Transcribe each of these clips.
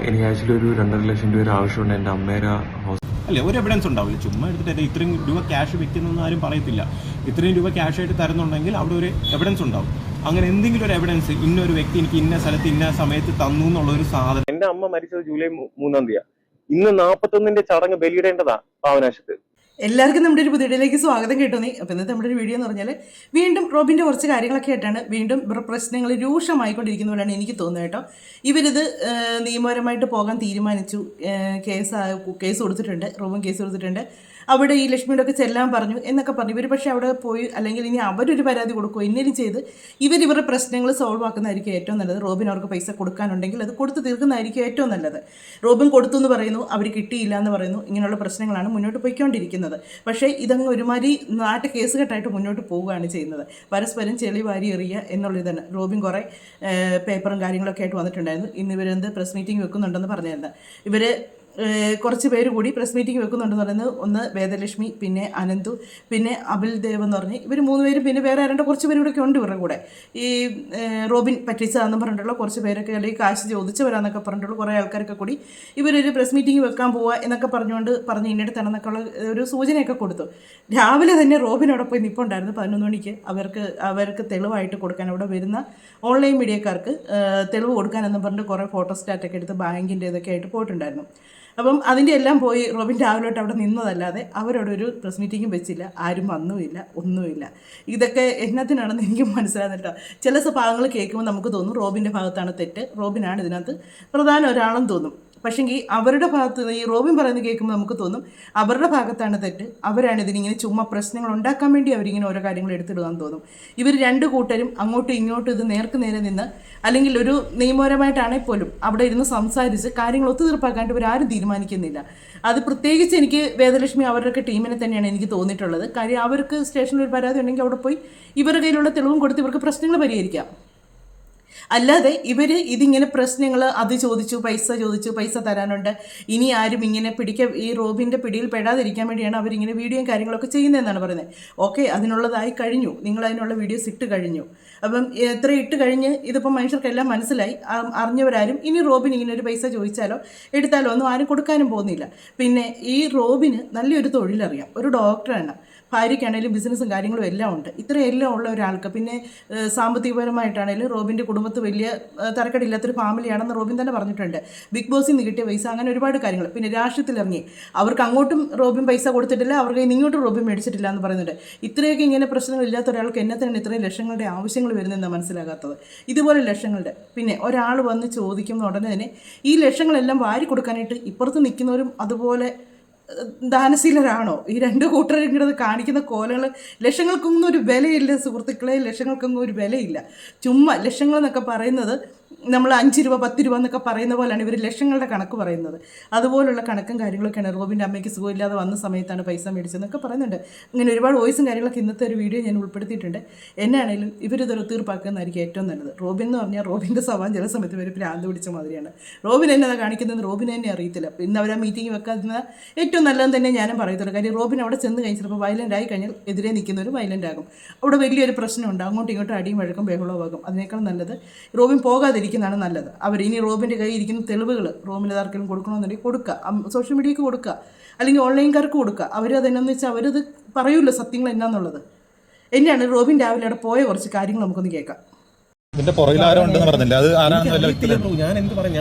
എനിക്ക് ആക്ച്വലി ഒരു 2.5 ലക്ഷം രൂപ ആവശ്യമുണ്ട് എൻ്റെ അമ്മേരെ അല്ലേ. ഒരു എവിഡൻസ് ഉണ്ടാവില്ല, ചുമ്മാ എടുത്തിട്ട് ഇത്രയും രൂപ ക്യാഷ് വെക്കുന്നൊന്നും ആരും പറയത്തില്ല. ഇത്രയും രൂപ ക്യാഷ് ആയിട്ട് തരുന്നുണ്ടെങ്കിൽ അവിടെ ഒരു എവിഡൻസ് ഉണ്ടാവും. അങ്ങനെ എന്തെങ്കിലും ഒരു എവിഡൻസ്, ഇന്നൊരു വ്യക്തി എനിക്ക് ഇന്ന സ്ഥലത്ത് ഇന്ന സമയത്ത് തന്നു എന്നുള്ളൊരു സാധനം. എന്റെ അമ്മ മരിച്ചത് ജൂലൈ 3-ാം തീയതി. ഇന്ന് 41 ചടങ്ങ് ബലിയിടേണ്ടതാ പാവനാശത്ത്. എല്ലാവർക്കും നമ്മുടെ ഒരു പുതിയയിലേക്ക് സ്വാഗതം കേട്ടോന്നി. അപ്പോൾ ഇന്നത്തെ നമ്മുടെ ഒരു വീഡിയോ എന്ന് പറഞ്ഞാൽ വീണ്ടും റോബിൻ്റെ കുറച്ച് കാര്യങ്ങളൊക്കെ ആയിട്ടാണ് വീണ്ടും പ്രശ്നങ്ങൾ രൂക്ഷമായിക്കൊണ്ടിരിക്കുന്നവരാണ് എനിക്ക് തോന്നുന്നത് കേട്ടോ. ഇവരിത് നിയമപരമായിട്ട് പോകാൻ തീരുമാനിച്ചു. കേസ് കൊടുത്തിട്ടുണ്ട്, റോബിൻ കേസ് കൊടുത്തിട്ടുണ്ട്. അവിടെ ഈ ലക്ഷ്മിയുടെ ഒക്കെ ചെല്ലാൻ പറഞ്ഞു എന്നൊക്കെ പറഞ്ഞു. ഇവർ പക്ഷേ അവിടെ പോയി, അല്ലെങ്കിൽ ഇനി അവരൊരു പരാതി കൊടുക്കുമോ എന്നേലും ചെയ്ത് ഇവരുടെ പ്രശ്നങ്ങൾ സോൾവ് ആക്കുന്നതായിരിക്കും ഏറ്റവും നല്ലത്. റോബിൻ അവർക്ക് പൈസ കൊടുക്കാനുണ്ടെങ്കിൽ അത് കൊടുത്ത് തീർക്കുന്നതായിരിക്കും ഏറ്റവും നല്ലത്. റോബിൻ കൊടുത്തു എന്ന് പറയുന്നു, അവർ കിട്ടിയില്ല എന്ന് പറയുന്നു. ഇങ്ങനെയുള്ള പ്രശ്നങ്ങളാണ് മുന്നോട്ട് പോയിക്കൊണ്ടിരിക്കുന്നത്. പക്ഷേ ഇതങ്ങ് ഒരുമാതിരി നാട്ട് കേസ് കെട്ടായിട്ട് മുന്നോട്ട് പോവുകയാണ് ചെയ്യുന്നത്. പരസ്പരം ചെളി വാരി എറിയുക എന്നുള്ളതാണ്. റോബിൻ കുറേ പേപ്പറും കാര്യങ്ങളൊക്കെ ആയിട്ട് വന്നിട്ടുണ്ടായിരുന്നു. ഇന്ന് ഇവരെന്ത് പ്രസ് മീറ്റിംഗ് വെക്കുന്നുണ്ടെന്ന് പറഞ്ഞിരുന്നത്. ഇവർ കുറച്ച് പേര് കൂടി പ്രസ് മീറ്റിംഗ് വെക്കുന്നുണ്ടെന്ന് പറയുന്നത്. ഒന്ന് വേദലക്ഷ്മി, പിന്നെ അനന്തു, പിന്നെ അബിൽ ദേവ് എന്ന് പറഞ്ഞ് ഇവർ 3 പേരും, പിന്നെ വേറെ ആരുടെ കുറച്ച് പേര് കൂടെ ഉണ്ട് ഇവരുടെ കൂടെ. ഈ റോബിൻ പറ്റിച്ചതാണെന്ന് പറഞ്ഞിട്ടുള്ള കുറച്ച് പേരൊക്കെ, അല്ലെങ്കിൽ കാശ് ചോദിച്ചവരാന്നൊക്കെ പറഞ്ഞിട്ടുള്ള കുറേ ആൾക്കാരൊക്കെ കൂടി ഇവരൊരു പ്രസ് മീറ്റിംഗ് വെക്കാൻ പോവുക എന്നൊക്കെ പറഞ്ഞ് ഇന്നടത്താണെന്നൊക്കെ ഉള്ള ഒരു സൂചനയൊക്കെ കൊടുത്തു. രാവിലെ തന്നെ റോബിനോടെ പോയി നിൽപ്പുണ്ടായിരുന്നു 11 മണിക്ക്. അവർക്ക് തെളിവായിട്ട് കൊടുക്കാൻ, അവിടെ വരുന്ന ഓൺലൈൻ മീഡിയക്കാർക്ക് തെളിവ് കൊടുക്കാനെന്ന് പറഞ്ഞിട്ട് കുറേ ഫോട്ടോസ്റ്റാറ്റൊക്കെ എടുത്ത് ബാങ്കിൻ്റെ ഇതൊക്കെ ആയിട്ട് പോയിട്ടുണ്ടായിരുന്നു. അപ്പം അതിൻ്റെ എല്ലാം പോയി റോബിൻ രാവിലോട്ട് അവിടെ നിന്നതല്ലാതെ അവരോട് ഒരു പ്രസ് മീറ്റിങ്ങും വെച്ചില്ല, ആരും വന്നുമില്ല, ഒന്നുമില്ല. ഇതൊക്കെ എന്നതിനാണെന്ന് എനിക്ക് മനസ്സിലാകുന്നില്ല. ചില ഭാഗങ്ങൾ കേൾക്കുമ്പോൾ നമുക്ക് തോന്നും റോബിൻ്റെ ഭാഗത്താണ് തെറ്റ്, റോബിനാണ് ഇതിനകത്ത് പ്രധാന ഒരാളെന്ന് തോന്നും. പക്ഷേങ്കിൽ അവരുടെ ഭാഗത്ത് ഈ റോബിൻ പറയുന്നത് കേൾക്കുമ്പോൾ നമുക്ക് തോന്നും അവരുടെ ഭാഗത്താണ് തെറ്റ്, അവരാണ് ഇതിനിങ്ങനെ ചുമ്മാ പ്രശ്നങ്ങൾ ഉണ്ടാക്കാൻ വേണ്ടി അവരിങ്ങനെ ഓരോ കാര്യങ്ങൾ എടുത്തിടുകയെന്ന് തോന്നും. ഇവർ 2 കൂട്ടരും അങ്ങോട്ടും ഇങ്ങോട്ടും ഇത് നേർക്ക് നേരെ നിന്ന്, അല്ലെങ്കിൽ ഒരു നിയമപരമായിട്ടാണെങ്കിൽ പോലും അവിടെ ഇരുന്ന് സംസാരിച്ച് കാര്യങ്ങൾ ഒത്തുതീർപ്പാക്കാണ്ട് ഇവരാരും തീരുമാനിക്കുന്നില്ല. അത് പ്രത്യേകിച്ച് എനിക്ക് വേദലക്ഷ്മി അവരുടെയൊക്കെ ടീമിനെ തന്നെയാണ് എനിക്ക് തോന്നിയിട്ടുള്ളത്. കാര്യം അവർക്ക് സ്റ്റേഷനിൽ ഒരു പരാതി ഉണ്ടെങ്കിൽ അവിടെ പോയി ഇവരുടെ കയ്യിലുള്ള തെളിവും കൊടുത്ത് ഇവർക്ക് പ്രശ്നങ്ങൾ പരിഹരിക്കാം. അല്ലാതെ ഇവർ ഇതിങ്ങനെ പ്രശ്നങ്ങൾ, അത് ചോദിച്ചു, പൈസ തരാനുണ്ട്, ഇനി ആരും ഇങ്ങനെ ഈ റോബിൻ്റെ പിടിയിൽ പെടാതിരിക്കാൻ വേണ്ടിയാണ് അവരിങ്ങനെ വീഡിയോയും കാര്യങ്ങളൊക്കെ ചെയ്യുന്നതെന്നാണ് പറയുന്നത്. ഓക്കെ, അതിനുള്ളതായി കഴിഞ്ഞു, നിങ്ങൾ അതിനുള്ള വീഡിയോസ് ഇട്ട് കഴിഞ്ഞു. അപ്പം എത്ര ഇട്ട് കഴിഞ്ഞ് ഇതിപ്പോൾ മനുഷ്യർക്കെല്ലാം മനസ്സിലായി. അറിഞ്ഞവരാരും ഇനി റോബിൻ ഇങ്ങനെ ഒരു പൈസ ചോദിച്ചാലോ എടുത്താലോ ഒന്നും ആരും കൊടുക്കാനും പോകുന്നില്ല. പിന്നെ ഈ റോബിന് നല്ലൊരു തൊഴിലറിയാം, ഒരു ഡോക്ടറാണ്. ഭാര്യയ്ക്കാണെങ്കിലും ബിസിനസ്സും കാര്യങ്ങളും എല്ലാം ഉണ്ട്. ഇത്രയെല്ലാം ഉള്ള ഒരാൾക്ക്, പിന്നെ സാമ്പത്തികപരമായിട്ടാണെങ്കിലും റോബിൻ്റെ കുടുംബത്ത് വലിയ തരക്കടില്ലാത്തൊരു ഫാമിലിയാണെന്ന് റോബിൻ തന്നെ പറഞ്ഞിട്ടുണ്ട്. ബിഗ് ബോസിൽ നിന്ന് കിട്ടിയ പൈസ, അങ്ങനെ ഒരുപാട് കാര്യങ്ങൾ. പിന്നെ രാഷ്ട്രീയത്തിലിറങ്ങി, അവർക്ക് അങ്ങോട്ടും റോബിൻ പൈസ കൊടുത്തിട്ടില്ല, അവർക്ക് ഇങ്ങോട്ടും റോബിൻ മേടിച്ചിട്ടില്ല എന്ന് പറയുന്നുണ്ട്. ഇത്രയൊക്കെ ഇങ്ങനെ പ്രശ്നങ്ങളില്ലാത്ത ഒരാൾക്ക് എന്നത്തിനാണ് ഇത്രയും ലക്ഷങ്ങളുടെ ആവശ്യങ്ങൾ വരുന്നതെന്നാണ് മനസ്സിലാകാത്തത്. ഇതുപോലെ ലക്ഷങ്ങളുടെ, പിന്നെ ഒരാൾ വന്ന് ചോദിക്കുന്ന ഉടനെ തന്നെ ഈ ലക്ഷങ്ങളെല്ലാം വാരി കൊടുക്കാനായിട്ട് ഇപ്പുറത്ത് നിൽക്കുന്നവരും അതുപോലെ ദാനശീലരാണോ? ഈ 2 കൂട്ടരും ഇങ്ങനെ കാണിക്കുന്ന കോലങ്ങൾ, ലക്ഷങ്ങൾക്കൊന്നും ഒരു വിലയില്ല സുഹൃത്തുക്കളെ, ലക്ഷങ്ങൾക്കൊന്നും ഒരു വിലയില്ല. ചുമ്മാ ലക്ഷങ്ങൾ എന്നൊക്കെ പറയുന്നത് നമ്മൾ 5 രൂപ 10 രൂപ എന്നൊക്കെ പറയുന്ന പോലെയാണ് ഇവർ ലക്ഷങ്ങളുടെ കണക്ക് പറയുന്നത്. അതുപോലുള്ള കണക്കും കാര്യങ്ങളൊക്കെയാണ്. റോബിൻ്റെ അമ്മയ്ക്ക് സുഖമില്ലാതെ വന്ന സമയത്താണ് പൈസ മേടിച്ചതെന്നൊക്കെ പറയുന്നുണ്ട്. ഇങ്ങനെ ഒരുപാട് വോയിസും കാര്യങ്ങളൊക്കെ ഇന്നത്തെ ഒരു വീഡിയോ ഞാൻ ഉൾപ്പെടുത്തിയിട്ടുണ്ട്. എന്നാണെങ്കിലും ഇവരിതൊരു തീർപ്പാക്കുന്നതായിരിക്കും ഏറ്റവും നല്ലത്. റോബിൻ എന്ന് പറഞ്ഞാൽ റോബിൻ്റെ സ്വഭാവം ചില സമയത്ത് ഇവർ ഭ്രാന്ത് പിടിച്ച മാതിരിയാണ്. റോബിൻ എന്നതാ കാണിക്കുന്നത് റോബിന് തന്നെ അറിയത്തില്ല. ഇന്ന് അവർ ആ മീറ്റിംഗ് വെക്കാതിരുന്ന ഏറ്റവും നല്ലതെന്ന് തന്നെ ഞാനും പറയത്തുള്ളൂ. കാര്യം റോബിൻ അവിടെ ചെന്ന് കഴിഞ്ഞ് ചിലപ്പോൾ വയലൻ്റ് ആയി കഴിഞ്ഞാൽ എതിരെ നിൽക്കുന്നവർ വയലൻ്റ് ആകും. അവിടെ വലിയൊരു പ്രശ്നമുണ്ട്, അങ്ങോട്ടും ഇങ്ങോട്ടും അടിയും വഴക്കും ബഹളമാകും. അതിനേക്കാൾ നല്ലത് റോബിൻ പോകാതിരിക്കുന്നതാണ് നല്ലത്. ഇനി റോബിൻ്റെ കയ്യിൽ ഇരിക്കുന്ന തെളിവുകൾ റോബിന് ആർക്കെങ്കിലും കൊടുക്കണമെന്നുണ്ടെങ്കിൽ കൊടുക്കുക, സോഷ്യൽ മീഡിയക്ക് കൊടുക്കുക, അല്ലെങ്കിൽ ഓൺലൈൻകാർക്ക് കൊടുക്കുക. അവരതെന്നു വെച്ചാൽ അവരത് പറയുമല്ലോ സത്യങ്ങൾ എന്നാന്നുള്ളത്. എന്നെയാണ് റോബിൻ രാവിലെ അവിടെ പോയ കുറച്ച് കാര്യങ്ങൾ നമുക്കൊന്ന് കേൾക്കാം. ഇതിന്റെ പുറകിൽ ആരോ ഉണ്ടെന്ന് പറഞ്ഞില്ല, അത് ഞാൻ എന്ത് പറയാം,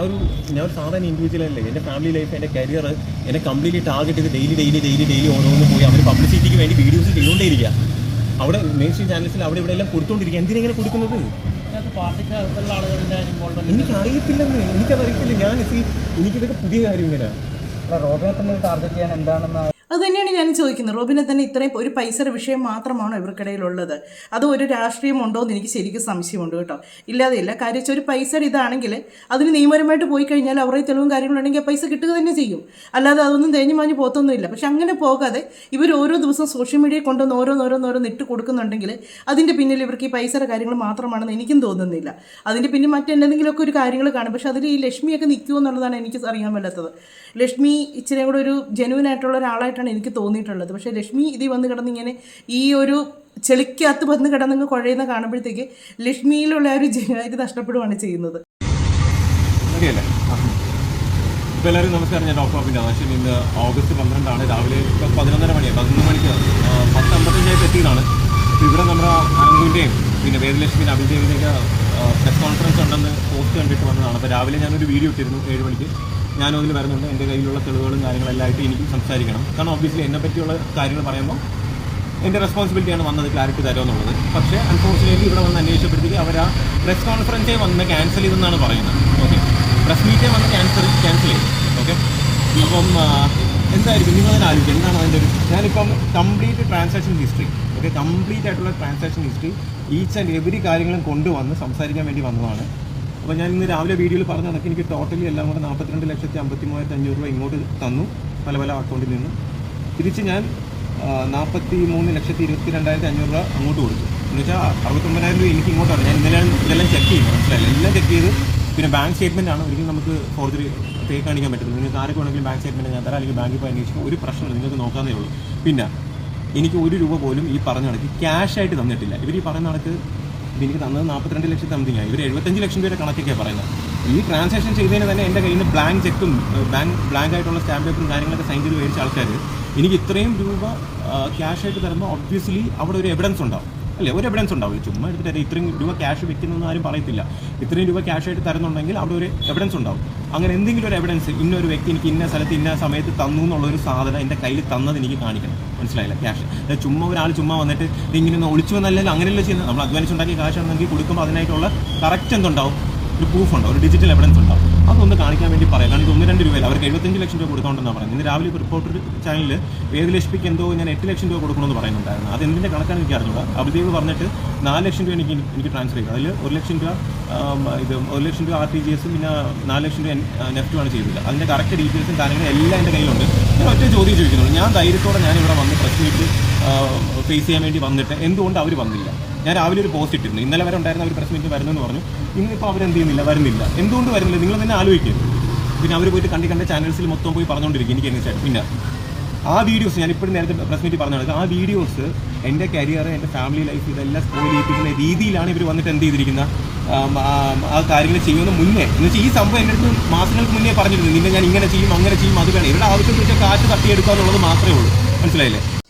ഞാൻ ഒരു സാധാരണ ഇൻഡിവിജ്വൽ അല്ലേ. എൻ്റെ ഫാമിലി ലൈഫ്, എൻ്റെ കരിയർ, എന്നെ കംപ്ലീറ്റ്ലി ടാർഗറ്റ് ചെയ്ത് ഡെയിലി ഓരോന്ന് പോയി അവർ പബ്ലിസിറ്റിക്ക് വേണ്ടി വീഡിയോസ് ചെയ്തുകൊണ്ടേയിരിക്കുക. അവിടെ മെയിൻ സ്ട്രീം ചാനൽസിൽ അവിടെ ഇവിടെ എല്ലാം കൊടുത്തുകൊണ്ടിരിക്കുക. എന്തിനെങ്ങനെ കൊടുക്കുന്നത് എനിക്കറിയത്തില്ലെന്ന്, എനിക്കതറിയത്തില്ല. എനിക്കിതൊക്കെ പുതിയ കാര്യം ഇങ്ങനെ റോബിനെ തന്നെ ടാർഗറ്റ് ചെയ്യാൻ എന്താണെന്ന് അത് തന്നെയാണ് ഞാൻ ചോദിക്കുന്നത്. റോബിനെ തന്നെ ഇത്രയും ഒരു പൈസയുടെ വിഷയം മാത്രമാണോ ഇവർക്കിടയിലുള്ളത്? അത് ഒരു രാഷ്ട്രീയം ഉണ്ടോ എന്ന് എനിക്ക് ശരിക്കും സംശയമുണ്ട് കേട്ടോ. ഇല്ലാതെയില്ല. കാര്യം ഒരു പൈസയുടെ ഇതാണെങ്കിൽ അതിന് നിയമപരമായിട്ട് പോയി കഴിഞ്ഞാൽ അവരുടെ തെളിവും കാര്യങ്ങളുണ്ടെങ്കിൽ ആ പൈസ കിട്ടുക തന്നെ ചെയ്യും. അല്ലാതെ അതൊന്നും തേഞ്ഞു മാഞ്ഞ് പോത്തൊന്നുമില്ല. പക്ഷെ അങ്ങനെ പോകാതെ ഇവർ ഓരോ ദിവസം സോഷ്യൽ മീഡിയയിൽ കൊണ്ടുവന്ന് ഓരോന്നോരോന്ന് ഇട്ട് കൊടുക്കുന്നുണ്ടെങ്കിൽ അതിൻ്റെ പിന്നിൽ ഇവർക്ക് ഈ പൈസയുടെ കാര്യങ്ങൾ മാത്രമാണെന്ന് എനിക്കും തോന്നുന്നില്ല. അതിൻ്റെ പിന്നിൽ മറ്റെന്തെങ്കിലുമൊക്കെ ഒരു കാര്യങ്ങൾ കാണും. പക്ഷെ അതിൽ ഈ ലക്ഷ്മിയൊക്കെ നിൽക്കുമോ എന്നുള്ളതാണ് എനിക്ക് അറിയാൻ പറ്റാത്തത്. ലക്ഷ്മി ഇച്ചിരി കൂടെ ഒരു ജെനുവിൻ ആയിട്ടുള്ള ഒരാളായിട്ടാണ് എനിക്ക് തോന്നിയിട്ടുള്ളത്. പക്ഷേ ലക്ഷ്മി ഇതിൽ വന്ന് കിടന്നിങ്ങനെ ഈ ഒരു ചെളിക്കകത്ത് വന്ന് കിടന്നങ്ങ് കുഴയുന്ന കാണുമ്പോഴത്തേക്ക് ലക്ഷ്മിയിലുള്ള ഒരു ജനുവായിട്ട് നഷ്ടപ്പെടുകയാണ് ചെയ്യുന്നത്. ഇപ്പോൾ എല്ലാവരും നമസ്കാരം. ഞാൻ ഡോക്ടർ അഭിൻ ആശൻ. ഇന്ന് ഓഗസ്റ്റ് 12 രാവിലെ ഇപ്പോൾ 11:30 മണിയാണ്. 11 മണിക്ക് 10:55 എത്തിയതാണ്. അപ്പോൾ ഇവിടെ നമ്മുടെ അനന്തുവിൻ്റെയും പിന്നെ വേദലക്ഷ്മി അഭിദേവിൻ്റെയൊക്കെ പ്രസ് കോൺഫറൻസ് ഉണ്ടെന്ന് പോസ്റ്റ് കണ്ടിട്ട് വന്നതാണ്. അപ്പോൾ രാവിലെ ഞാനൊരു വീഡിയോ ഇട്ടിരുന്നു 7 മണിക്ക്. ഞാനും അതിൽ വരുന്നുണ്ട്. എൻ്റെ കയ്യിലുള്ള തെളിവുകളും കാര്യങ്ങളെല്ലാം ആയിട്ട് എനിക്കും സംസാരിക്കണം. കാരണം ഒബ്വിയസ്ലി എന്നെ പറ്റിയുള്ള കാര്യങ്ങൾ പറയുമ്പോൾ എൻ്റെ റെസ്പോൺസിബിലിറ്റിയാണ് വന്നത് ക്ലാരിറ്റി തരുമെന്നുള്ളത്. പക്ഷേ അൺഫോർച്ചുനേറ്റ്ലി ഇവിടെ വന്ന് അന്വേഷിച്ചപ്പോഴത്തേക്ക് അവർ ആ പ്രസ് കോൺഫറൻസേ വന്ന് ക്യാൻസൽ ചെയ്തെന്നാണ് പറയുന്നത്. ഓക്കെ, പ്രസ് മീറ്റേ വന്ന് ക്യാൻസൽ ചെയ്തു. ഓക്കെ, അപ്പം എന്തായിരിക്കും നിങ്ങളതിനെ ആലോചിക്കുക എന്താണ് അതിൻ്റെ ഒരു ഞാനിപ്പം കംപ്ലീറ്റ് ട്രാൻസാക്ഷൻ ഹിസ്റ്ററി കംപ്ലീറ്റ് ആയിട്ടുള്ള transaction history each and every കാര്യങ്ങളും കൊണ്ടുവന്ന് സംസാരിക്കാൻ വേണ്ടി വന്നതാണ്. അപ്പോൾ ഞാൻ ഇന്ന് രാവിലെ വീഡിയോയിൽ പറഞ്ഞ കണക്ക് എനിക്ക് ടോട്ടലി എല്ലാം കൂടെ 42,53,500 രൂപ ഇങ്ങോട്ട് തന്നു പല പല അക്കൗണ്ടിൽ നിന്ന്. തിരിച്ച് ഞാൻ 43,22,500 രൂപ അങ്ങോട്ട് കൊടുത്തു. എന്ന് വെച്ചാൽ 69,000 രൂപ എനിക്ക് ഇങ്ങോട്ടാണ്. ഞാൻ ഇതെല്ലാം ചെക്ക് ചെയ്തു, മനസ്സിലായില്ല, എല്ലാം ചെക്ക് ചെയ്ത്. പിന്നെ ബാങ്ക് സ്റ്റേറ്റ്മെൻ്റ് ആണ്. ഒരിക്കലും നമുക്ക് ഫോർജറി ഫേക്ക് കാണിക്കാൻ പറ്റില്ല. നിങ്ങൾക്ക് ആരൊക്കെ വേണമെങ്കിലും ബാങ്ക് സ്റ്റേറ്റ്മെൻറ്റ് ഞാൻ തരാം, അല്ലെങ്കിൽ ബാങ്കിൽ പോയി അന്വേഷിക്കും, ഒരു പ്രശ്നമില്ല, നിങ്ങൾക്ക് നോക്കാന്നേ ഉള്ളൂ. പിന്നെ എനിക്ക് 1 രൂപ പോലും ഈ പറഞ്ഞ കണക്ക് ക്യാഷ് ആയിട്ട് തന്നിട്ടില്ല. ഇവർ ഈ പറയുന്ന കണക്ക് എനിക്ക് തന്നത് 42 ലക്ഷം സംതിങ് ആയി. ഇവർ 75 ലക്ഷം രൂപയുടെ കണക്കൊക്കെയാണ് പറയുന്നത്. ഈ ട്രാൻസാക്ഷൻ ചെയ്തതിന് തന്നെ എൻ്റെ കയ്യിൽ നിന്ന് ബ്ലാങ്ക് ചെക്കും ബ്ലാങ്ക് ആയിട്ടുള്ള സ്റ്റാമ്പ് പേപ്പറും കാര്യങ്ങളൊക്കെ സൈൻ ചെയ്ത് മേടിച്ച ആൾക്കാർ എനിക്ക് ഇത്രയും രൂപ ക്യാഷ് ആയിട്ട് തരുമ്പോൾ ഒബ്വിയസ്ലി അവിടെ ഒരു എവിഡൻസ് ഉണ്ടാവും, അല്ലേ? ഒരു എവിഡൻസ് ഉണ്ടാവില്ല. ചുമ്മാ എടുത്തിട്ട് ഇത്രയും രൂപ ക്യാഷ് വെക്കുന്നൊന്നും ആരും പറയത്തില്ല. ഇത്രയും രൂപ ക്യാഷ് ആയിട്ട് തരുന്നുണ്ടെങ്കിൽ അവിടെ ഒരു എവിഡൻസ് ഉണ്ടാവും. അങ്ങനെ എന്തെങ്കിലും ഒരു എവിഡൻസ് ഇന്നൊരു വ്യക്തി എനിക്ക് ഇന്ന സ്ഥലത്ത് ഇന്ന സമയത്ത് തന്നു എന്നുള്ളൊരു സാധനം എൻ്റെ കയ്യിൽ തന്നത് എനിക്ക് കാണിക്കണം, മനസ്സിലായില്ല? ക്യാഷ് ചുമ്മാ ഒരാൾ ചുമ്മാ വന്നിട്ട് ഇങ്ങനെ ഒന്ന് ഒളിച്ചു വന്നല്ലല്ലോ, അങ്ങനെയല്ല ചെയ്യുന്നത്. നമ്മൾ അധ്വാനിച്ചുണ്ടാക്കിയ കാശ് ആണെങ്കിൽ കൊടുക്കുമ്പോൾ അതിനായിട്ടുള്ള കറക്റ്റ് എന്തുണ്ടാവും, ഒരു പ്രൂഫ് ഉണ്ടാവും, ഒരു ഡിജിറ്റൽ എവിഡൻസ് ഉണ്ടാവും. അതൊന്ന് കാണിക്കാൻ വേണ്ടി പറയാം. കാരണം ഇത് 1-2 രൂപയില്ല, അവർക്ക് 75 ലക്ഷം രൂപ കൊടുക്കാണ്ടെന്നാണ് പറയുന്നത്. ഇന്ന് രാവിലെ റിപ്പോർട്ടർ ചാനലിൽ വേദലക്ഷ്മിക്ക് എന്തോ ഞാൻ 8 ലക്ഷം രൂപ കൊടുക്കണമെന്ന് പറയുന്നുണ്ടായിരുന്നു. അത് എന്തിൻ്റെ കണക്കാണ് എനിക്ക് അറിഞ്ഞൂടാ. അഭിദേവ് പറഞ്ഞിട്ട് 4 ലക്ഷം രൂപ എനിക്ക് ട്രാൻസ്ഫർ ചെയ്തു. അതിൽ 1 ലക്ഷം രൂപ 1 ലക്ഷം രൂപ RTGS പിന്നെ 4 ലക്ഷം രൂപ നെഫ്റ്റുമാണ് ചെയ്തില്ല. അതിൻ്റെ കറക്റ്റ് ഡീറ്റെയിൽസും കാര്യങ്ങളും എല്ലാം എൻ്റെ കയ്യിലുണ്ട്. ഞാൻ ഒറ്റ ചോദ്യം ചോദിക്കുന്നുള്ളൂ. ഞാൻ ധൈര്യത്തോടെ ഞാനിവിടെ വന്ന് പ്രസ് മീറ്റ് ഫേസ് ചെയ്യാൻ വേണ്ടി വന്നിട്ട് എന്തുകൊണ്ട് അവർ വന്നില്ല? ഞാൻ രാവിലെ ഒരു പോസ്റ്റ് ഇട്ടിരുന്നു. ഇന്നലെ വരെ ഉണ്ടായിരുന്ന അവർ പ്രസ് മീറ്റ് വരുന്നെന്ന് പറഞ്ഞു. ഇന്നിപ്പോൾ അവരെന്ത് ചെയ്യുന്നില്ല, വരുന്നില്ല. എന്തുകൊണ്ട് വരുന്നില്ല? നിങ്ങൾ തന്നെ ആലോചിക്കും. പിന്നെ അവർ പോയിട്ട് കണ്ട ചാനൽസിൽ മൊത്തം പോയി പറഞ്ഞുകൊണ്ടിരിക്കും എനിക്ക് എങ്ങനെ. പിന്നെ ആ വീഡിയോസ് ഞാൻ ഇപ്പോഴും നേരത്തെ പ്രസ് മീറ്റ് പറഞ്ഞത്, ആ വീഡിയോസ് എൻ്റെ കരിയർ, എൻ്റെ ഫാമിലി ലൈഫ് ഇതെല്ലാം സ്പോയിൽ ചെയ്യിപ്പിക്കുന്ന രീതിയിലാണ് ഇവർ വന്നിട്ട് എന്ത് ചെയ്തിരിക്കുന്ന ആ കാര്യങ്ങൾ ചെയ്യുന്ന മുന്നേ. എന്ന് വെച്ചാൽ ഈ സംഭവം എൻ്റെ അടുത്ത് മാസങ്ങൾക്ക് മുന്നേ പറഞ്ഞിരുന്നു, നിന്നെ ഞാൻ ഇങ്ങനെ ചെയ്യും അങ്ങനെ ചെയ്യും, അത് വേണം. ഇവരുടെ ആവശ്യം വെച്ചാൽ കാശ് തട്ടിയെടുക്കുക എന്നുള്ളത് മാത്രമേ ഉള്ളൂ, മനസ്സിലായില്ലേ?